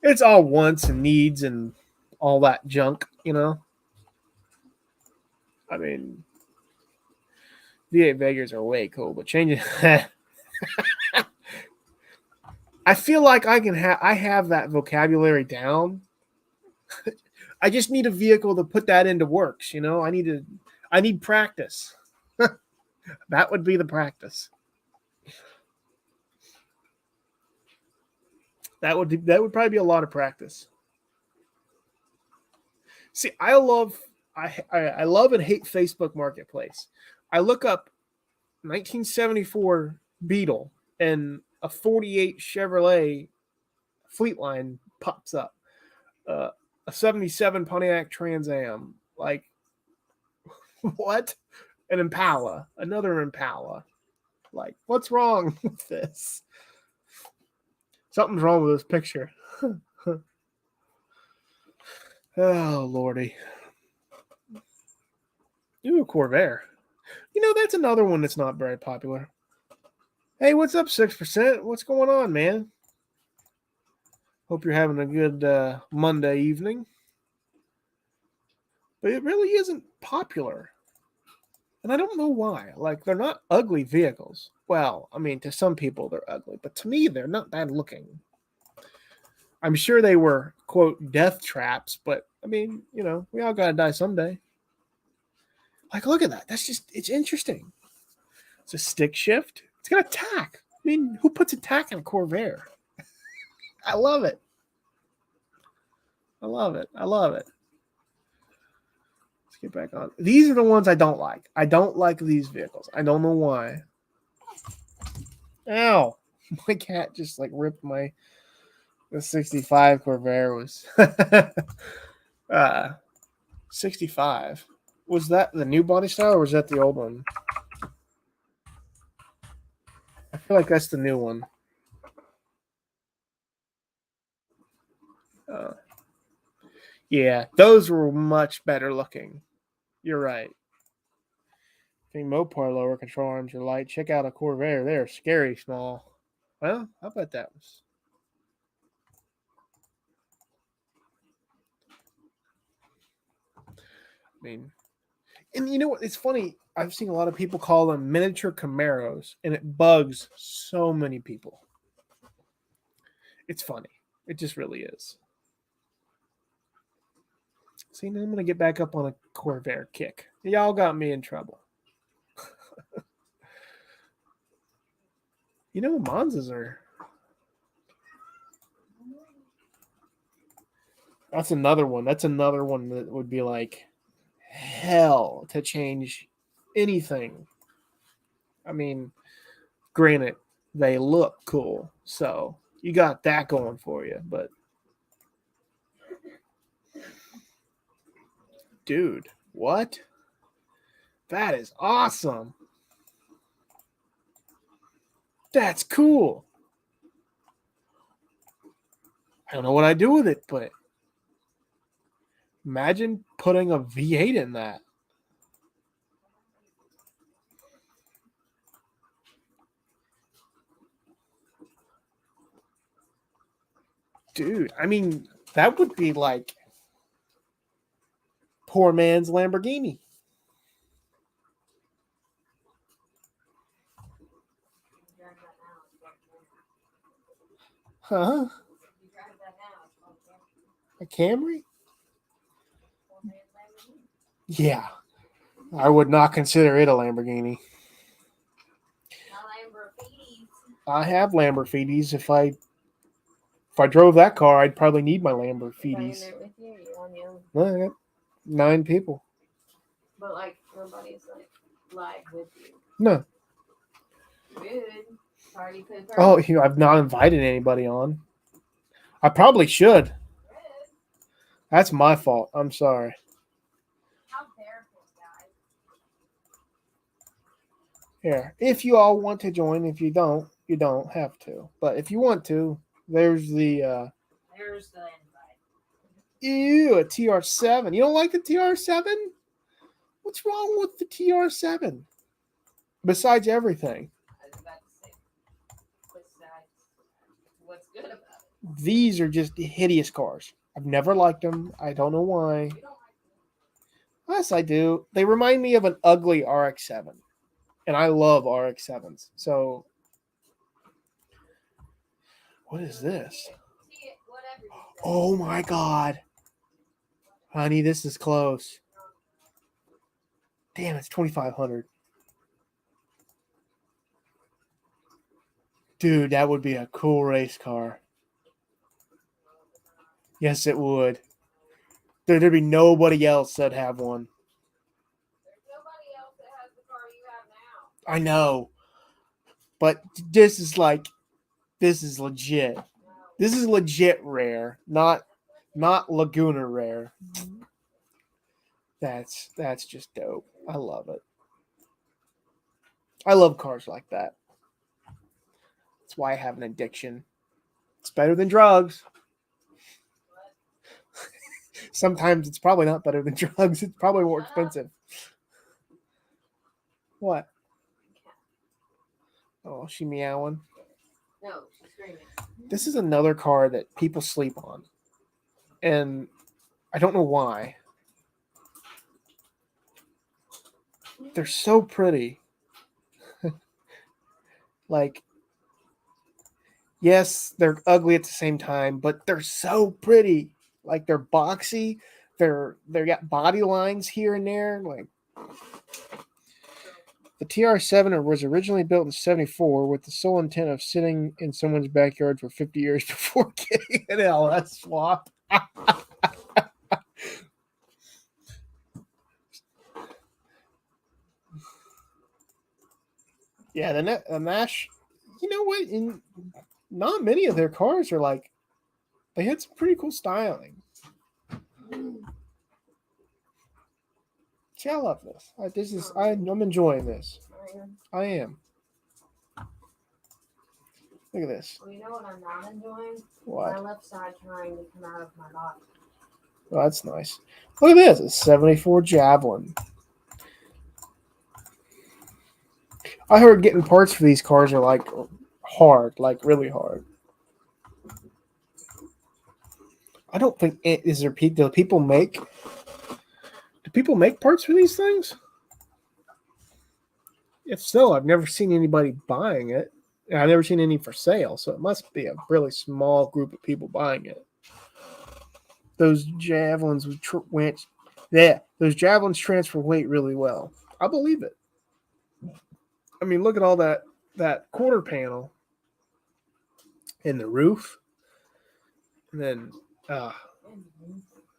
it's all wants and needs and all that junk, you know. I mean, V8 Vegas are way cool, but changing I feel like I have that vocabulary down. I just need a vehicle to put that into works. I need practice. That would be the practice. That would probably be a lot of practice. See, I love and hate Facebook Marketplace. I look up 1974 Beetle and a 48 Chevrolet Fleetline pops up. A 77 Pontiac Trans Am. Like, what? An Impala. Another Impala. Like, what's wrong with this? Something's wrong with this picture. Oh, Lordy. Ooh, Corvair. That's another one that's not very popular. Hey, what's up, 6%? What's going on, man? Hope you're having a good Monday evening. But it really isn't popular. And I don't know why. Like, they're not ugly vehicles. Well, I mean, to some people they're ugly. But to me, they're not bad looking. I'm sure they were, quote, death traps. But, I mean, we all got to die someday. Like, look at that. It's interesting. It's a stick shift. It's got a tack. I mean, who puts a tack in a Corvair? I love it. I love it. Let's get back on. These are the ones I don't like. I don't like these vehicles. I don't know why. Ow. My cat just ripped the 65 Corvair was 65. Was that the new body style or was that the old one? I feel like that's the new one. Yeah, those were much better looking. You're right. I think Mopar lower control arms are light. Check out a Corvair. They're scary small. Well, how about that? I mean, and you know what? It's funny. I've seen a lot of people call them miniature Camaros, and it bugs so many people. It's funny. It just really is. See, now I'm going to get back up on a Corvair kick. Y'all got me in trouble. Monzas are... That's another one. That's another one that would be like hell to change anything. I mean, granted, they look cool, so you got that going for you, but dude, what? That is awesome. That's cool. I don't know what I'd do with it, but imagine putting a V8 in that. Dude, I mean, that would be like poor man's Lamborghini. Huh? A Camry? Yeah. I would not consider it a Lamborghini. I have Lamborghinis. If I drove that car, I'd probably need my Lamborghinis. Well, I got 9 people. But nobody's live with you. No. Good. Party pooper. Oh, I've not invited anybody on. I probably should. That's my fault. I'm sorry. How dare this guy? Here, if you all want to join, if you don't, you don't have to. But if you want to, there's the invite. Ew, a TR7. You don't like the TR7? What's wrong with the TR7? Besides everything. I was about to say, besides, what's good about it? These are just hideous cars. I've never liked them. I don't know why. You don't like them? Yes, I do. They remind me of an ugly RX-7. And I love RX-7s. So, what is this? Oh my God. Honey, this is close. Damn, it's 2,500. Dude, that would be a cool race car. Yes, it would. There'd be nobody else that'd have one. There's nobody else that has the car you have now. I know. But this is legit. No. This is legit rare, not Laguna rare. That's just dope. I love it. I love cars like that. That's why I have an addiction. It's better than drugs. Sometimes it's probably not better than drugs. It's probably more expensive. What? Oh, she meowing. No, she's screaming. This is another car that people sleep on. And I don't know why. They're so pretty. Like, yes, they're ugly at the same time, but they're so pretty. Like, they're boxy. They got body lines here and there. Like, the TR7 was originally built in '74 with the sole intent of sitting in someone's backyard for 50 years before getting an LS swap. Yeah, the Nash, you know what? Not many of their cars are like, they had some pretty cool styling. See, I love this. I'm enjoying this. I am. Look at this. Well, you know what I'm not enjoying? My What? left side trying to come out of my body. Oh, that's nice. Look at this. It's 74 Javelin. I heard getting parts for these cars are like hard, like really hard. I don't think is there. Do people make parts for these things? If so, I've never seen anybody buying it. And I've never seen any for sale, so it must be a really small group of people buying it. Those Javelins those Javelins transfer weight really well. I believe it. I mean, look at all that quarter panel and the roof. And then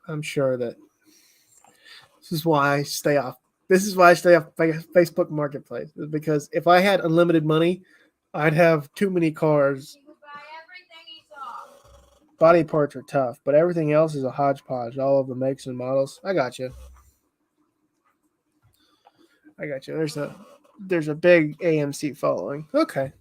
I'm sure that this is why I stay off Facebook Marketplace, because if I had unlimited money, I'd have too many cars. He would buy everything he saw. Body parts are tough, but everything else is a hodgepodge. All of the makes and models. I got you. There's a big AMC following. Okay.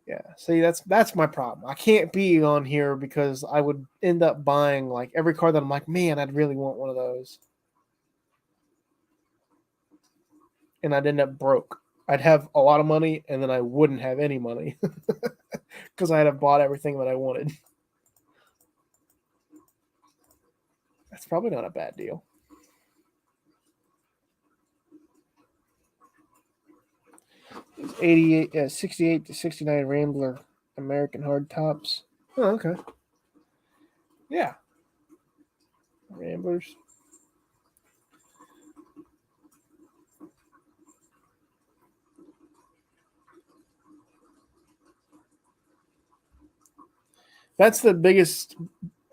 Yeah. See, that's my problem. I can't be on here because I would end up buying like every car that I'm like, man, I'd really want one of those. And I'd end up broke. I'd have a lot of money and then I wouldn't have any money because I'd have bought everything that I wanted. That's probably not a bad deal. It's 68 to 69 Rambler American hardtops. Oh, okay. Yeah. Ramblers. That's the biggest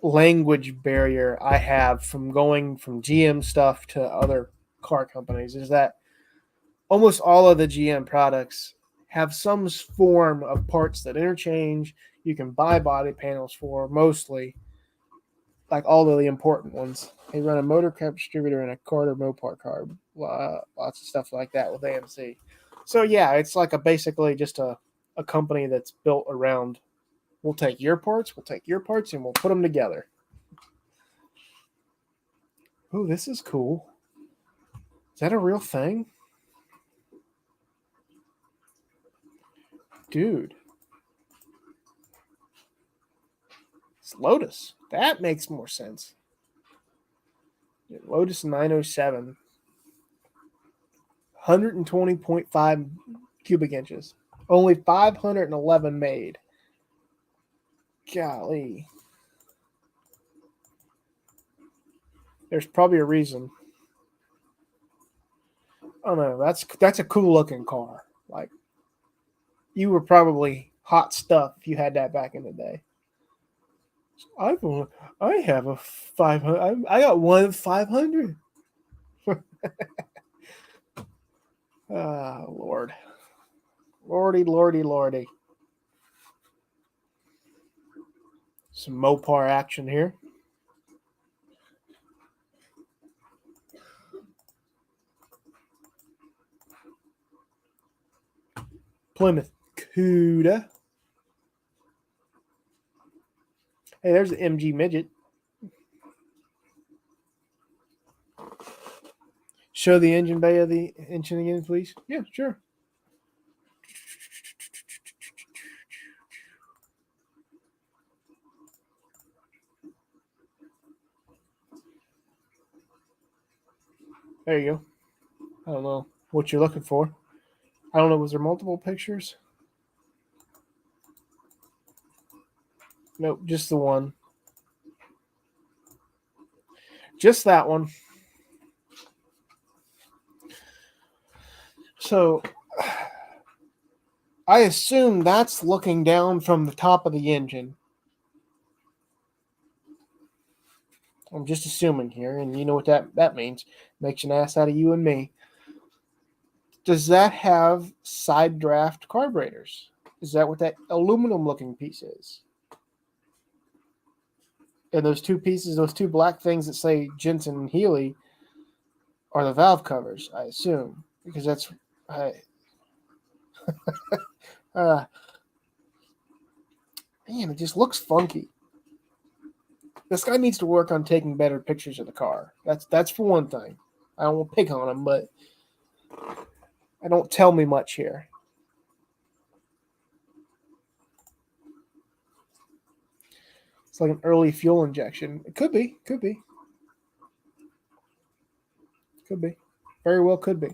language barrier I have from going from GM stuff to other car companies is that almost all of the GM products have some form of parts that interchange. You can buy body panels for mostly, like all of the important ones. They run a Motorcraft distributor and a Carter Mopar card. Lots of stuff like that with AMC. So yeah, it's like basically just a company that's built around, we'll take your parts, and we'll put them together. Oh, this is cool. Is that a real thing? Dude. It's Lotus. That makes more sense. Lotus 907. 120.5 cubic inches. Only 511 made. Golly. There's probably a reason. Oh no, that's a cool looking car. Like you were probably hot stuff if you had that back in the day. I have a 500. I got one 500. Ah, Lord, Lordy, Lordy, Lordy. Some Mopar action here. Plymouth Cuda. Hey, there's the MG Midget. Show the engine bay of the engine again, please. Yeah, sure. There you go. I don't know what you're looking for. I don't know. Was there multiple pictures? Nope, just the one. Just that one. So I assume that's looking down from the top of the engine. I'm just assuming here, and you know what that means. Makes an ass out of you and me. Does that have side draft carburetors? Is that what that aluminum looking piece is? And those two pieces, those two black things that say Jensen and Healy are the valve covers, I assume. Because that's man, it just looks funky. This guy needs to work on taking better pictures of the car. That's for one thing. I don't want to pick on him, but I don't tell me much here. It's like an early fuel injection. It could be. Could be. Could be. Very well could be.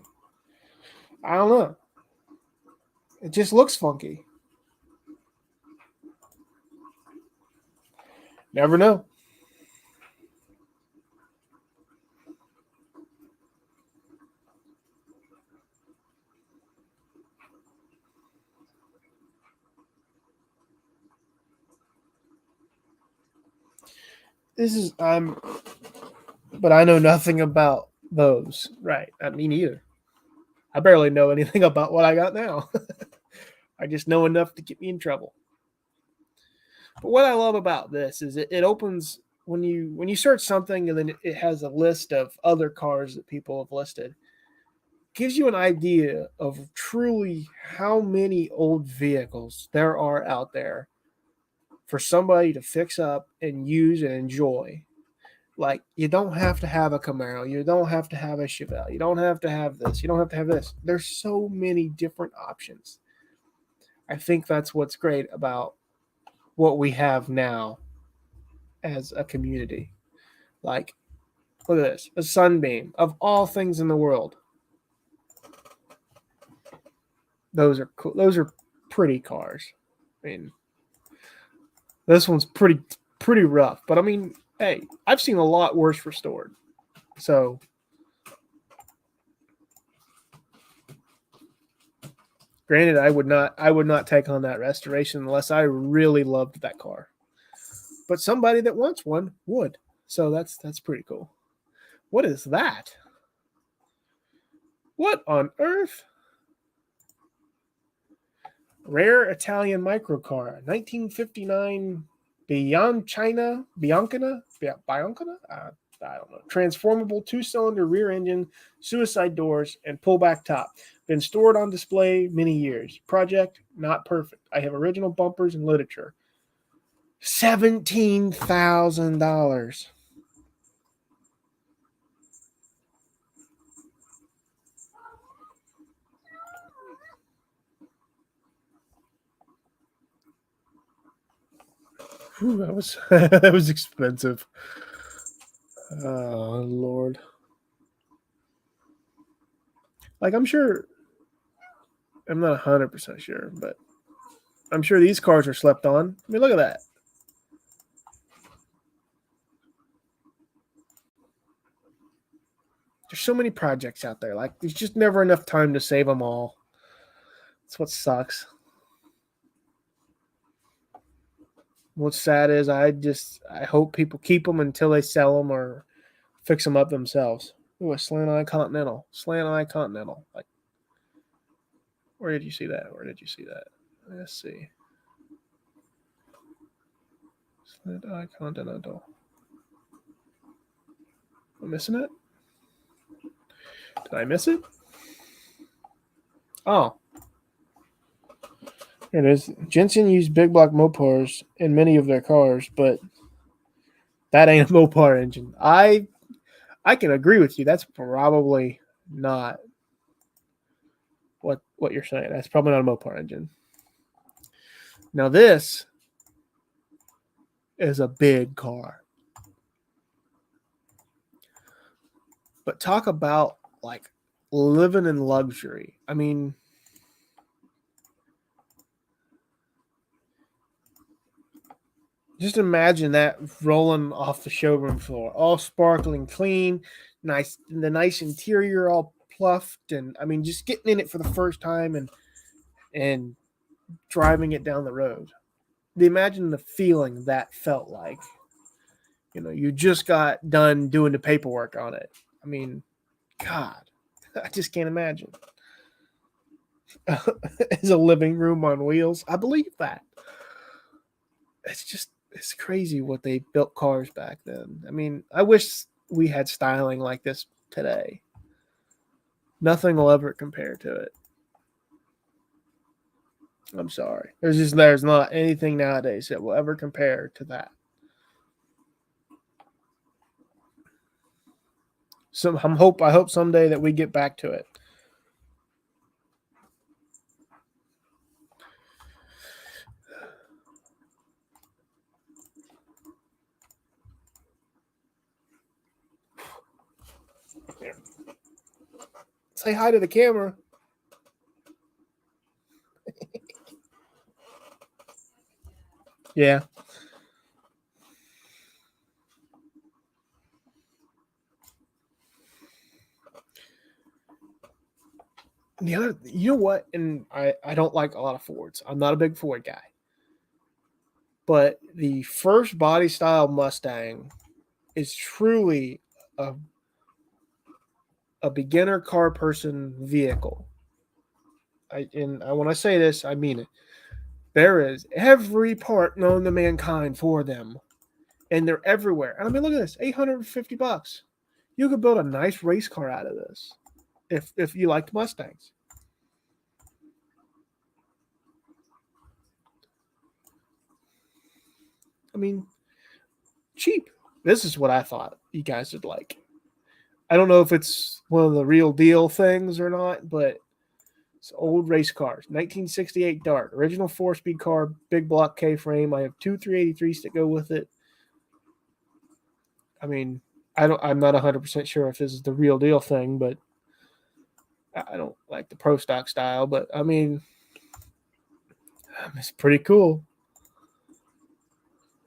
I don't know. It just looks funky. Never know. But I know nothing about those. Right. Me neither. I barely know anything about what I got now. I just know enough to get me in trouble. But what I love about this is it opens when you search something and then it has a list of other cars that people have listed. It gives you an idea of truly how many old vehicles there are out there for somebody to fix up and use and enjoy. Like, you don't have to have a Camaro. You don't have to have a Chevelle. You don't have to have this. You don't have to have this. There's so many different options. I think that's what's great about what we have now as a community. Like, look at this. A Sunbeam. Of all things in the world. Those are cool. Those are pretty cars. I mean, this one's pretty rough. But I mean, hey, I've seen a lot worse restored. So granted, I would not take on that restoration unless I really loved that car. But somebody that wants one would. So that's pretty cool. What is that? What on earth? Rare Italian microcar, 1959 Bianchina? I don't know. Transformable 2-cylinder rear engine, suicide doors, and pullback top. Been stored on display many years. Project, not perfect. I have original bumpers and literature. $17,000. Whew, that was expensive. Oh, Lord. Like, I'm sure, I'm not 100% sure, but I'm sure these cars are slept on. I mean, look at that. so many projects out there. Like, there's just never enough time to save them all. That's what sucks. What's sad is I hope people keep them until they sell them or fix them up themselves. Ooh, a Slant Eye Continental. Slant Eye Continental. Like, where did you see that? Let's see. Slant Eye Continental. Am I missing it? Did I miss it? Oh. Here it is. Jensen used big block Mopars in many of their cars, but that ain't a Mopar engine. I can agree with you. That's probably not what you're saying. That's probably not a Mopar engine. Now this is a big car. But talk about like living in luxury. I mean, just imagine that rolling off the showroom floor, all sparkling clean, nice, the nice interior all pluffed, and I mean, just getting in it for the first time and driving it down the road. Imagine the feeling that felt like. You know, you just got done doing the paperwork on it. I mean, God, I just can't imagine. It's a living room on wheels. I believe that. It's crazy what they built cars back then. I mean, I wish we had styling like this today. Nothing will ever compare to it. I'm sorry. There's not anything nowadays that will ever compare to that. So I hope someday that we get back to it. Here. Say hi to the camera. Yeah. The other, you know what? And I don't like a lot of Fords. I'm not a big Ford guy. But the first body style Mustang is truly a beginner car person vehicle. When I say this, I mean it. There is every part known to mankind for them, and they're everywhere. And I mean, look at this, $850. You could build a nice race car out of this if you liked Mustangs. I mean, cheap. This is what I thought you guys would like. I don't know if it's one of the real deal things or not, but it's old race cars. 1968 Dart, original 4-speed car, big block K-frame. I have two 383s that go with it. I mean, I'm not 100% sure if this is the real deal thing, but I don't like the pro stock style, but I mean, it's pretty cool.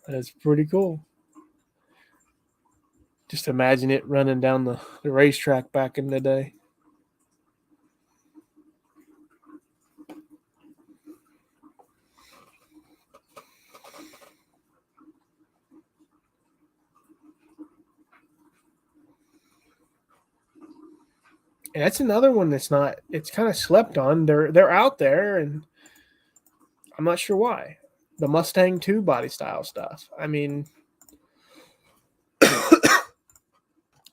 That's pretty cool. Just imagine it running down the racetrack back in the day. And that's another one that's not. It's kind of slept on. They're out there, and I'm not sure why. The Mustang 2 body style stuff. I mean,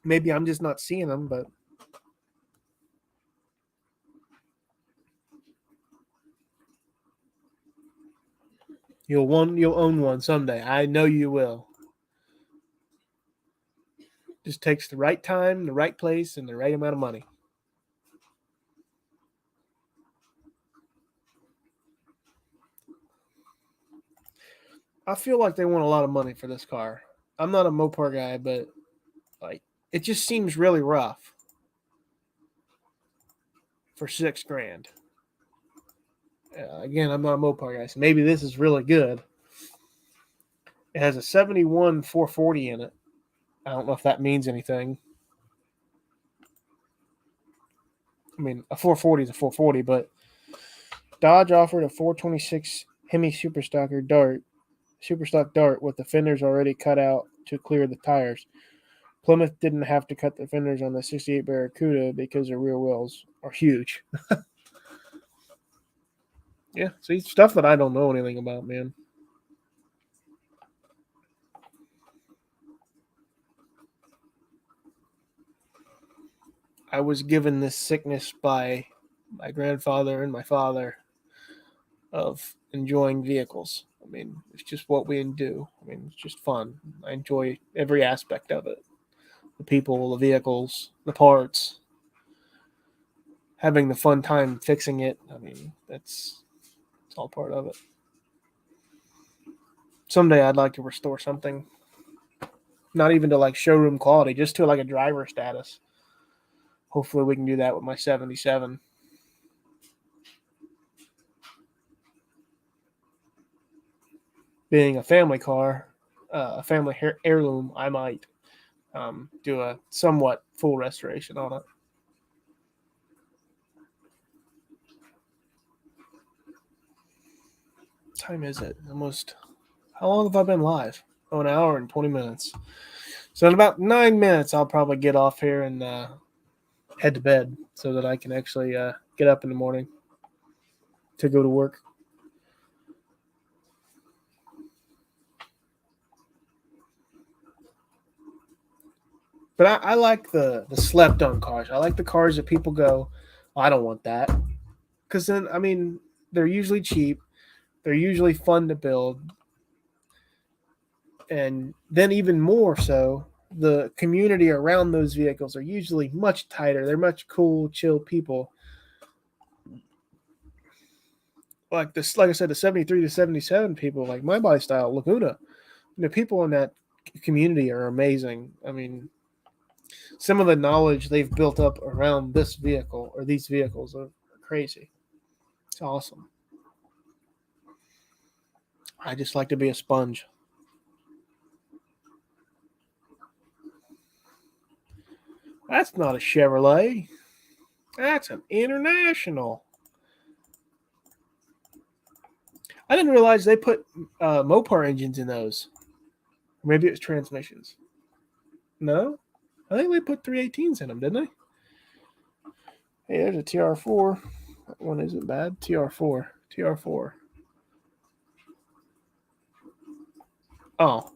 maybe I'm just not seeing them, but you'll own one someday. I know you will. Just takes the right time, the right place, and the right amount of money. I feel like they want a lot of money for this car. I'm not a Mopar guy, but like it just seems really rough for $6,000. Again, I'm not a Mopar guy, so maybe this is really good. It has a 71 440 in it. I don't know if that means anything. I mean, a 440 is a 440, but Dodge offered a 426 Hemi Superstock Dart with the fenders already cut out to clear the tires. Plymouth didn't have to cut the fenders on the 68 Barracuda because the rear wheels are huge. Yeah, see, stuff that I don't know anything about, man. I was given this sickness by my grandfather and my father of enjoying vehicles. I mean, it's just what we do. I mean, it's just fun. I enjoy every aspect of it. The people, the vehicles, the parts, having the fun time fixing it. I mean, it's all part of it. Someday I'd like to restore something. Not even to like showroom quality, just to like a driver status. Hopefully we can do that with my 77. Being a family car, a family heirloom, I might do a somewhat full restoration on it. What time is it? Almost. How long have I been live? Oh, an hour and 20 minutes. So in about 9 minutes, I'll probably get off here and head to bed so that I can actually get up in the morning to go to work. But I like the slept-on cars. I like the cars that people go, I don't want that. Because then, I mean, they're usually cheap. They're usually fun to build. And then even more so, the community around those vehicles are usually much tighter. They're much cool, chill people. Like this, like I said, the 73 to 77 people, like my body style, Laguna. The people in that community are amazing. I mean, some of the knowledge they've built up around this vehicle or these vehicles are crazy. It's awesome. I just like to be a sponge. That's not a Chevrolet. That's an International. I didn't realize they put Mopar engines in those. Maybe it was transmissions. No? I think they put 318s in them, didn't they? Hey, there's a TR4. That one isn't bad. TR4. TR4. Oh.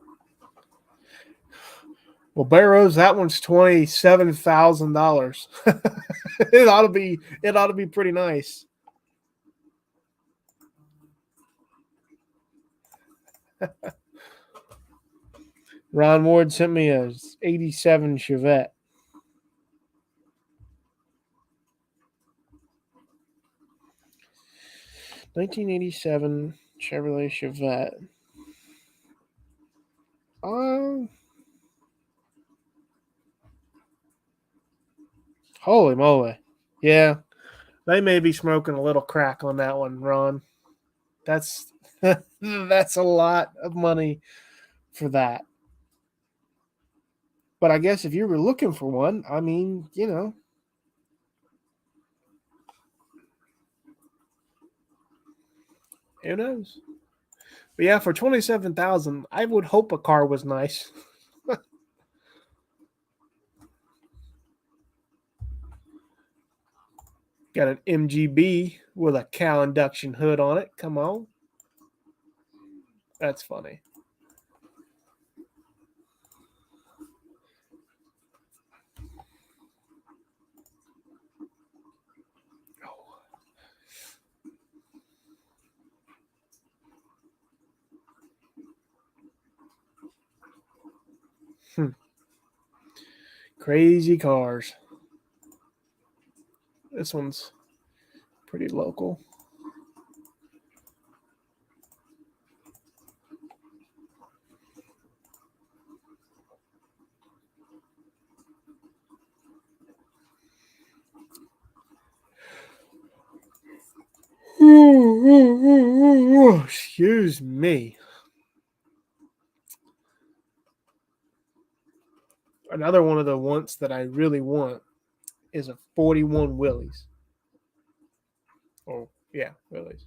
Well, Barrows, that one's $27,000. It ought to be pretty nice. Ron Ward sent me a 87 Chevette. $1987 Chevrolet Chevette. Holy moly. Yeah. They may be smoking a little crack on that one, Ron. That's that's a lot of money for that. But I guess if you were looking for one, I mean, you know. Who knows? But yeah, for 27,000, I would hope a car was nice. Got an MGB with a cow induction hood on it. Come on. That's funny. Crazy cars. This one's pretty local. Excuse me. Another one of the wants that I really want is a 41 Willys. Or yeah, Willys.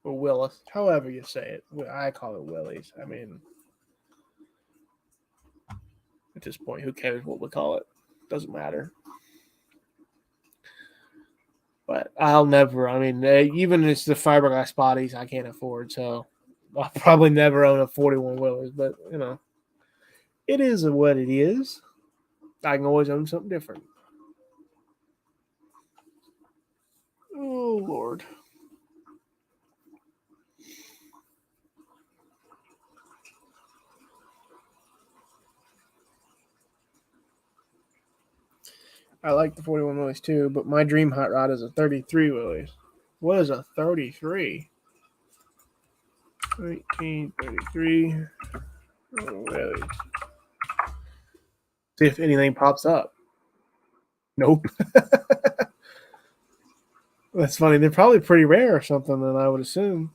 Or Willis, however you say it. I call it Willys. I mean, at this point, who cares what we call it? Doesn't matter. But I'll never. I mean, even it's the fiberglass bodies I can't afford, so I'll probably never own a 41 Willys. But it is what it is. I can always own something different. Oh Lord. I like the 41 Willys too, but my dream hot rod is a 33 Willys. What is a 33? 1933 Willys. See if anything pops up. Nope. That's funny. They're probably pretty rare or something, then I would assume.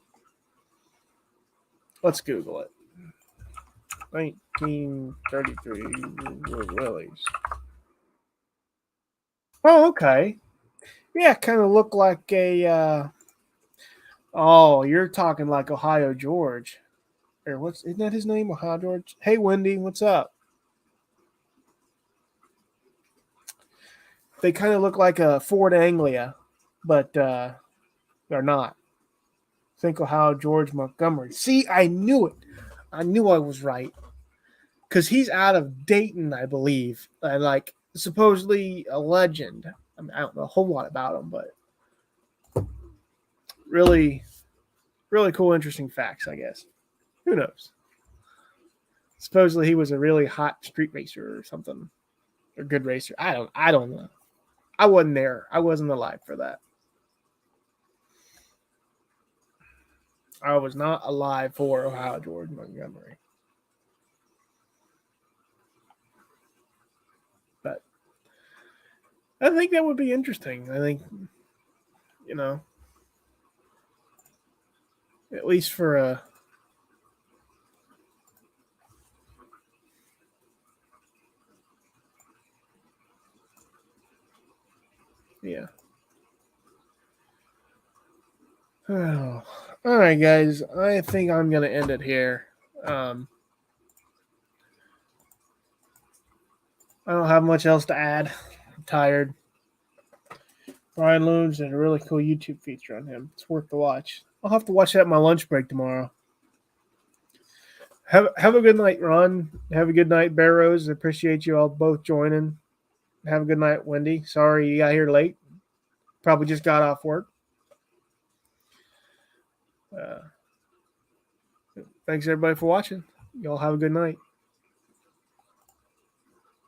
Let's Google it. 1933 Willys. Oh, okay. Yeah, kind of look like a. Oh, you're talking like Ohio George, or isn't that his name? Ohio George. Hey, Wendy, what's up? They kind of look like a Ford Anglia, but they're not. Think Ohio George Montgomery. See, I knew it. I knew I was right. Because he's out of Dayton, I believe. And supposedly a legend. I mean, I don't know a whole lot about him, but really, really cool, interesting facts, I guess. Who knows? Supposedly he was a really hot street racer or something. Or good racer. I don't know. I wasn't there. I wasn't alive for that. I was not alive for Ohio George Montgomery. But I think that would be interesting. I think, at least for a yeah. Oh. All right, guys. I think I'm going to end it here. I don't have much else to add. I'm tired. Ryan Looms did a really cool YouTube feature on him. It's worth the watch. I'll have to watch that at my lunch break tomorrow. Have a good night, Ron. Have a good night, Bear Rose. I appreciate you all both joining. Have a good night, Wendy. Sorry you got here late. Probably just got off work. Thanks, everybody, for watching. Y'all have a good night.